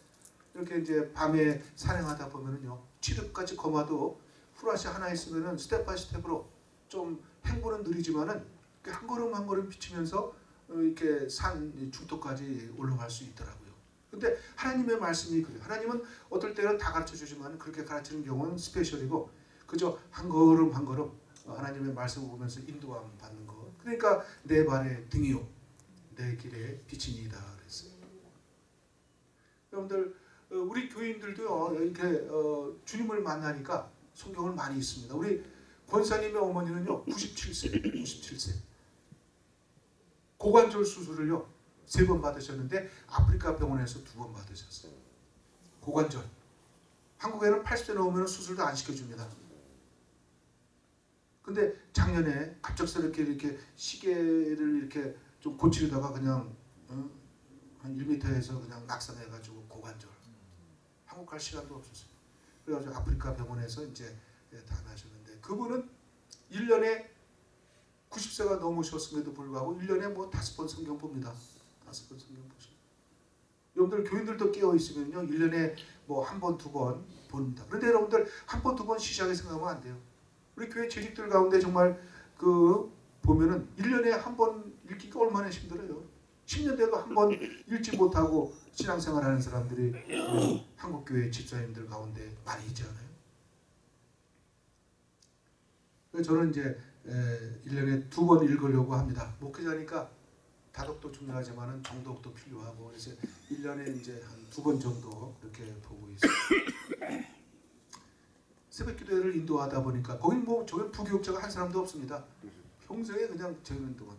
이렇게 이제 밤에 산행하다 보면은요 취득까지 거마도 후라시 하나 있으면은 스텝 바이 스텝으로 좀 행보는 느리지만은 한 걸음 한 걸음 비치면서 이렇게 산 중턱까지 올라갈 수 있더라고요. 근데 하나님의 말씀이 그래요. 하나님은 어떨 때는 다 가르쳐 주지만 그렇게 가르치는 경우는 스페셜이고 그저 한 걸음 한 걸음 하나님의 말씀을 보면서 인도함 받는 거. 그러니까 내 발의 등이요 내 길의 빛이니이다 그랬어요. 여러분들 우리 교인들도요 이렇게 주님을 만나니까 성경을 많이 읽습니다. 우리 권사님의 어머니는요 97세 고관절 수술을요 3번 받으셨는데 아프리카 병원에서 2번 받으셨어요. 고관절. 한국에는 80세 넘으면 수술도 안 시켜줍니다. 근데 작년에 갑작스럽게 이렇게 시계를 이렇게 좀 고치려다가 그냥 한 1m에서 그냥 낙상해가지고 고관절. 한국 갈 시간도 없었어요. 그래가지고 아프리카 병원에서 이제 다 나셨는데 그분은 1년에 90세가 넘으셨음에도 불구하고 1년에 뭐 5번 성경 봅니다. 5번 성경 보시고. 여러분들 교인들도 깨어 있으면요 1년에 뭐 1번, 2번 봅니다. 그런데 여러분들 1번, 2번 시시하게 생각하면 안 돼요. 우리 교회 재직들 가운데 정말 그 보면은 1년에 1번 읽기가 얼마나 힘들어요. 10년 돼도 1번 읽지 못하고 신앙생활하는 사람들이 한국 교회 집사님들 가운데 많이 있지 않아요? 그래서 저는 이제 1년에 2번 읽으려고 합니다. 목회자니까 다독도 중요하지만은 정독도 필요하고 그래서 1년에 이제 한 2번 정도 이렇게 보고 있어요. 새벽기도회를 인도하다 보니까 거긴 뭐 저기 부교육자가 한 사람도 없습니다. 평소에 그냥 저는 동안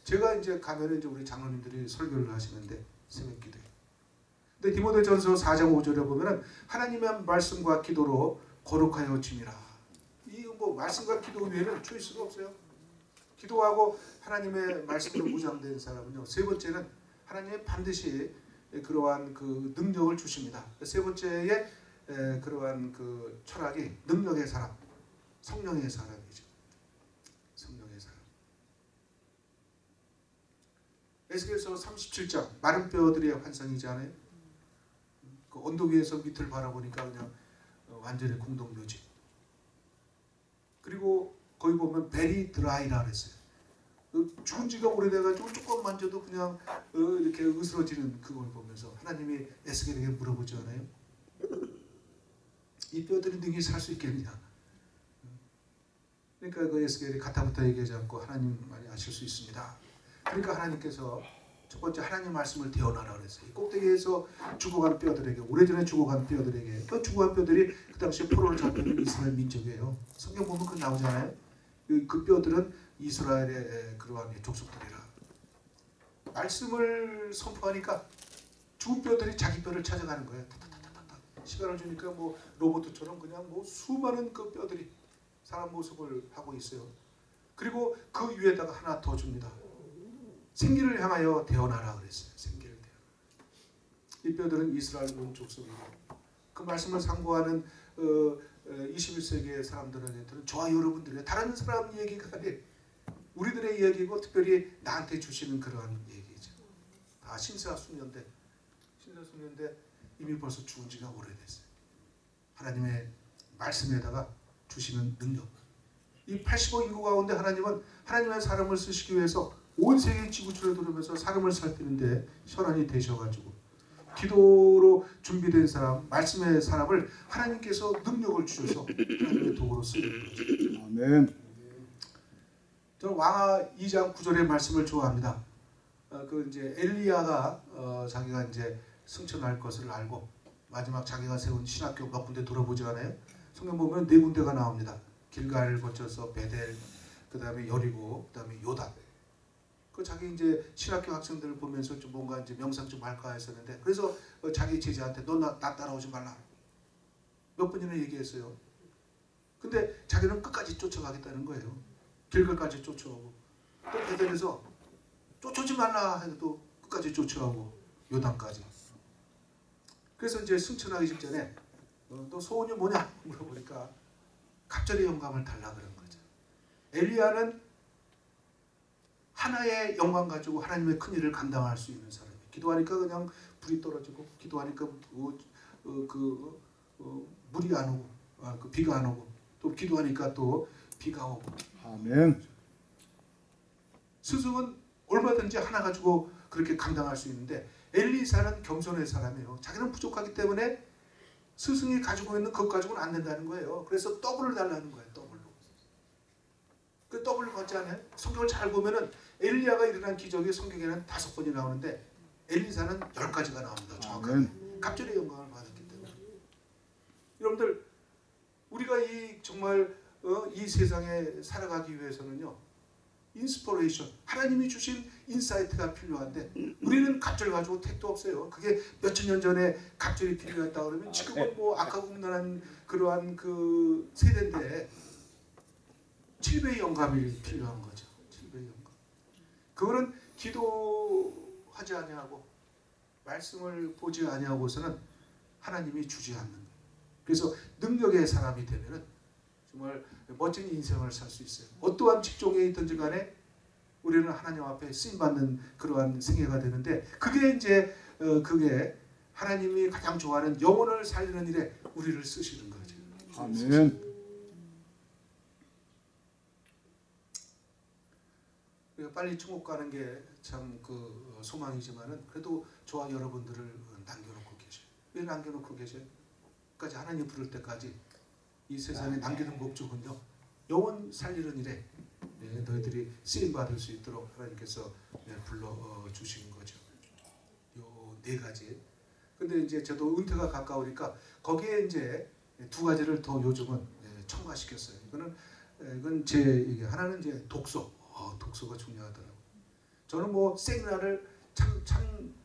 제가 이제 가면은 이제 우리 장로님들이 설교를 하시는데 새벽기도회. 근데 디모데전서 4장 5절에 보면은 하나님의 말씀과 기도로 거룩하여 지니라. 이 뭐 말씀과 기도 외에는 초이스가 없어요. 기도하고 하나님의 말씀으로 무장된 사람은요. 세 번째는 하나님이 반드시 그러한 그 능력을 주십니다. 세 번째에 그러한 그 철학이 능력의 사람, 성령의 사람이죠. 성령의 사람. 에스겔서 37장 마른 뼈들의 환상이잖아요. 그 언덕 위에서 밑을 바라보니까 그냥 완전히 공동묘지. 그리고 거기 보면 베리 드라이라 그랬어요. 죽은 지가 오래돼가지고 조금 만져도 그냥 이렇게 으스러지는 그걸 보면서 하나님이 에스겔에게 물어보지 않아요? 이 뼈들이 능히 살 수 있겠냐? 그러니까 그 에스겔이 가타부타 얘기하지 않고 하나님 많이 아실 수 있습니다. 그러니까 하나님께서 첫 번째 하나님 말씀을 대언하라 그랬어요. 이 꼭대기에서 죽어간 뼈들에게, 오래전에 죽어간 뼈들에게, 그 죽어간 뼈들이 그 당시에 포로를 잡는 이스라엘 민족이에요. 성경 보면 그 나오잖아요. 그 뼈들은 이스라엘의 그러한 족속들이라. 말씀을 선포하니까 죽은 뼈들이 자기 뼈를 찾아가는 거예요. 타타타타타. 시간을 주니까 뭐 로봇처럼 그냥 뭐 수많은 그 뼈들이 사람 모습을 하고 있어요. 그리고 그 위에다가 하나 더 줍니다. 생기를 향하여 대언하라 그랬어요. 생기를 대언. 이 뼈들은 이스라엘 온 족속이고 그 말씀을 상고하는 21세기의 사람들한테는 저와 여러분들의 다른 사람 얘기가 아닌 우리들의 이야기고 특별히 나한테 주시는 그러한 얘기죠. 다 신사 숙련대 이미 벌써 죽은 지가 오래됐어요. 하나님의 말씀에다가 주시는 능력. 이 85 인구 가운데 하나님은 하나님의 사람을 쓰시기 위해서 온 세계 지구촌에 돌면서 사람을 살피는데 현안이 되셔가지고 기도로 준비된 사람, 말씀의 사람을 하나님께서 능력을 주셔서 하나님의 도구로 쓰는 거죠. 아멘. 저는 왕하 2장 9절의 말씀을 좋아합니다. 그 이제 엘리야가 자기가 이제 승천할 것을 알고 마지막 자기가 세운 신학교 몇 군데 돌아보지 않아요? 성경 보면 4군데가 나옵니다. 길갈 거쳐서 베델, 그 다음에 여리고, 그 다음에 요단. 그 자기 이제 신학교 학생들을 보면서 좀 뭔가 이제 명상 좀 할까 했었는데 그래서 자기 제자한테 너 나 따라오지 말라. 몇 번이나 얘기했어요. 근데 자기는 끝까지 쫓아가겠다는 거예요. 길갈까지 쫓아오고 또 베델에서 쫓아오지 말라 해도 끝까지 쫓아오고 요단까지. 그래서 이제 승천하기 직전에 너 소원이 뭐냐 물어보니까 갑절의 영광을 달라 그런 거죠. 엘리야는 하나의 영광 가지고 하나님의 큰 일을 감당할 수 있는 사람이에요. 기도하니까 그냥 불이 떨어지고 기도하니까 물이 안 오고 그 비가 안 오고 또 기도하니까 또 비가 오고. 아멘. 스승은 얼마든지 하나 가지고 그렇게 감당할 수 있는데 엘리사는 겸손의 사람이에요. 자기는 부족하기 때문에 스승이 가지고 있는 것 가지고는 안 된다는 거예요. 그래서 더블을 달라는 거예요. 더블로. 그 더블을 받지 않아요? 성경을 잘 보면은 엘리야가 일어난 기적이 성경에는 5번이 나오는데 엘리사는 10가지가 나옵니다. 정확하게. 갑절의 영광을 받았기 때문에. 여러분들 우리가 이 정말 이 세상에 살아가기 위해서는요. 인스퍼레이션, 하나님이 주신 인사이트가 필요한데 우리는 갑절 가지고 택도 없어요. 그게 몇천 년 전에 갑절이 필요했다 그러면 지금은 뭐 아까운단한 그러한 그 세대인데 7배의 영감이 필요한 거죠. 7배의 영감. 그거는 기도하지 아니하고 말씀을 보지 아니하고서는 하나님이 주지 않는 거예요. 그래서 능력의 사람이 되면은 정말 멋진 인생을 살 수 있어요. 어떠한 직종에 있든지 간에 우리는 하나님 앞에 쓰임받는 그러한 생애가 되는데 그게 이제 그게 하나님이 가장 좋아하는 영혼을 살리는 일에 우리를 쓰시는 거죠. 아멘. 빨리 천국 가는 게 참 그 소망이지만은 그래도 저와 여러분들을 남겨놓고 계셔요. 왜 남겨놓고 계셔요? 끝까지 하나님 부를 때까지 이 세상에 남기는 목적은요. 영혼 살리는 일에 너희들이 쓰임 받을 수 있도록 하나님께서 불러 주신 거죠. 요 4가지. 근데 이제 저도 은퇴가 가까우니까 거기에 이제 2가지를 더 요즘은 첨가시켰어요. 이건 제 얘기. 하나는 이제 독서. 독서가 중요하더라고요. 저는 뭐 세미나를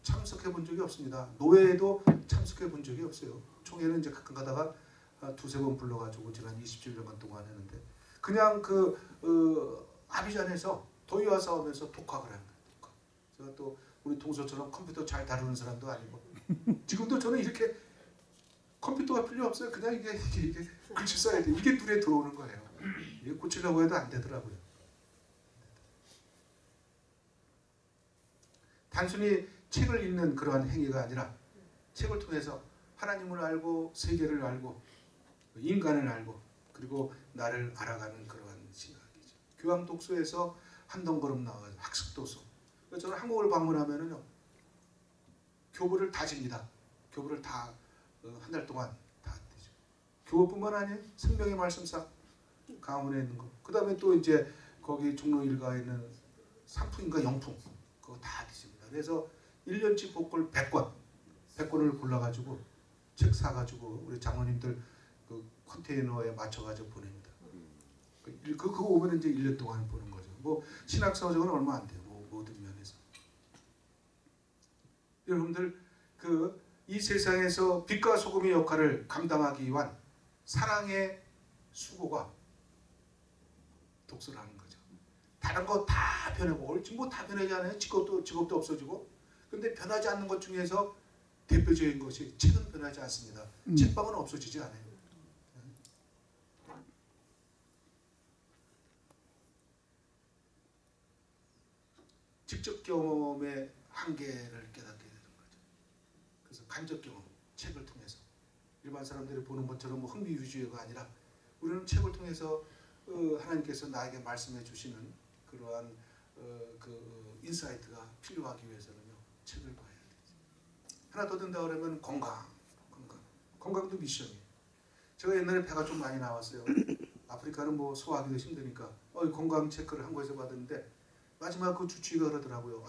참석해 본 적이 없습니다. 노예에도 참석해 본 적이 없어요. 총회는 이제 가끔 가다가 2-3번 불러가지고 지난 27년간 동안 했는데 그냥 아비잔에서 도의와 싸우면서 독학을 하는 거예요. 제가 또 우리 동서처럼 컴퓨터 잘 다루는 사람도 아니고 지금도 저는 이렇게 컴퓨터가 필요 없어요. 그냥 이게 글씨 써야 돼. 이게 눈에 들어오는 거예요. 이게 고치려고 해도 안 되더라고요. 단순히 책을 읽는 그러한 행위가 아니라 책을 통해서 하나님을 알고 세계를 알고 인간을 알고 그리고 나를 알아가는 그러한 신학이죠. 교황 독서에서 한동 걸음 나와요. 학습 도서. 저는 한국을 방문하면은요 교부를 다 집니다. 교부를 다 한 달 동안 다 되죠. 교부뿐만 아니에요. 생명의 말씀사 강원에 있는 거. 그 다음에 또 이제 거기 종로 일가에 있는 상품인가 영품 그거 다 드십니다. 그래서 1년치 복걸 100권을 골라가지고 책 사가지고 우리 장로님들 그 컨테이너에 맞춰가지고 보냅니다. 그거 오면 이제 1년 동안 보는 거죠. 뭐 신학서적은 얼마 안 돼요. 뭐 모든 면에서. 여러분들 이 세상에서 빛과 소금의 역할을 감당하기 위한 사랑의 수고가 독서라는 거죠. 다른 거 다 변하고 지금 뭐 다 변하지 않아요. 직업도 없어지고. 근데 변하지 않는 것 중에서 대표적인 것이 책은 변하지 않습니다. 책방은 없어지지 않아요. 직접 경험의 한계를 깨닫게 되는 거죠. 그래서 간접 경험, 책을 통해서 일반 사람들이 보는 것처럼 뭐 흥미 위주가 아니라 우리는 책을 통해서 하나님께서 나에게 말씀해 주시는 그러한 인사이트가 필요하기 위해서는요 책을 봐야 돼요. 하나 더 든다 그러면 건강도 미션이에요. 제가 옛날에 배가 좀 많이 나왔어요. 아프리카는 뭐 소화하기도 힘드니까 건강 체크를 한국에서 받았는데 마지막 그 주치의가 그러더라고요.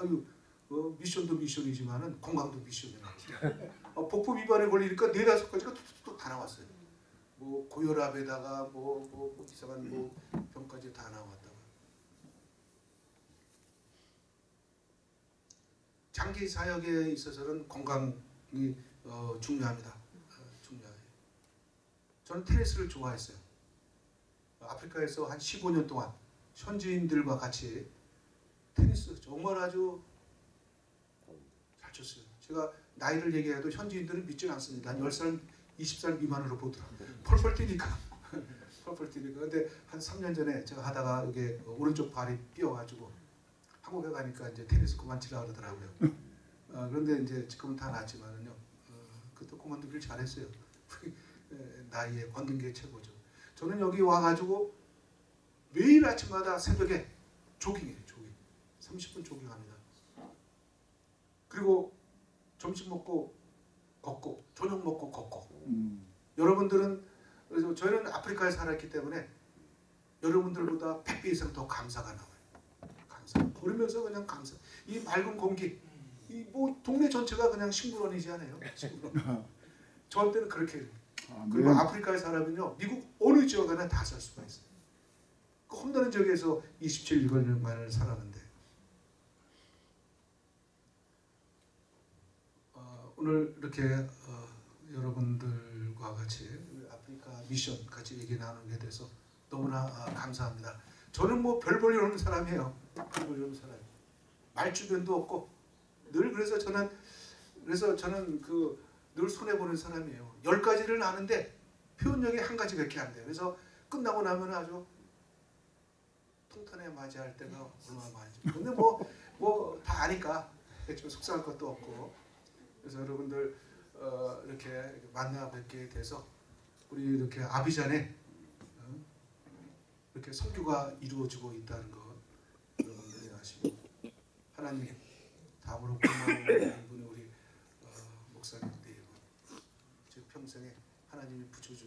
미션도 미션이지만은 건강도 미션이라고. 복부 위반에 걸리니까 4-5가지가 툭툭툭 다 나왔어요. 뭐 고혈압에다가 뭐 이상한 뭐 병까지 다 나왔다가. 장기 사역에 있어서는 건강이 중요합니다. 중요해요. 저는 테니스를 좋아했어요. 아프리카에서 한 15년 동안 현지인들과 같이 테니스 정말 아주 잘 쳤어요. 제가 나이를 얘기해도 현지인들은 믿지 않습니다. 한 10살, 20살 미만으로 보더라고요. 펄펄 뛰니까. 근데 한 3년 전에 제가 하다가 이게 오른쪽 발이 삐어가지고 한국에 가니까 이제 테니스 그만 치라 그러더라고요. 그런데 이제 지금은 다 낫지만은요. 그때 그만두길 잘했어요. 나이에 걷는 게 최고죠. 저는 여기 와가지고 매일 아침마다 새벽에 조깅해요. 30분 조깅합니다. 그리고 점심 먹고 걷고 저녁 먹고 걷고. 여러분들은 그래서 저희는 아프리카에 살았기 때문에 여러분들보다 100배 이상 더 감사가 나와요. 감사. 걸으면서 그냥 감사. 이 맑은 공기, 이 뭐 동네 전체가 그냥 식물원이지 않아요. 식물원. 저한테는 그렇게. 그리고 아프리카에 살면요, 미국 어느 지역에나 다 살 수가 있어요. 그 험난한 지역에서 27년간을 살았는데. 오늘 이렇게 여러분들과 같이 아프리카 미션 같이 얘기 나누게 돼서 너무나 감사합니다. 저는 뭐 별 볼 일 없는 사람이에요. 별 볼 일 없는 사람. 말주변도 없고 늘 그래서 저는 늘 손해 보는 사람이에요. 10가지를 아는데 표현력이 한 가지밖에 안 돼요. 그래서 끝나고 나면 아주 통탄에 맞이할 때가 얼마나 많지. 근데 뭐 다 아니까 좀 속상할 것도 없고. 그래서 여러분들 이렇게 만나 뵙게 돼서 우리 이렇게 아비잔에 이렇게 선교가 이루어지고 있다는 것 여러분들이 아시고 하나님 다음으로 고마운 분이 우리 목사님 네 분 즉 평생에 하나님이 붙여준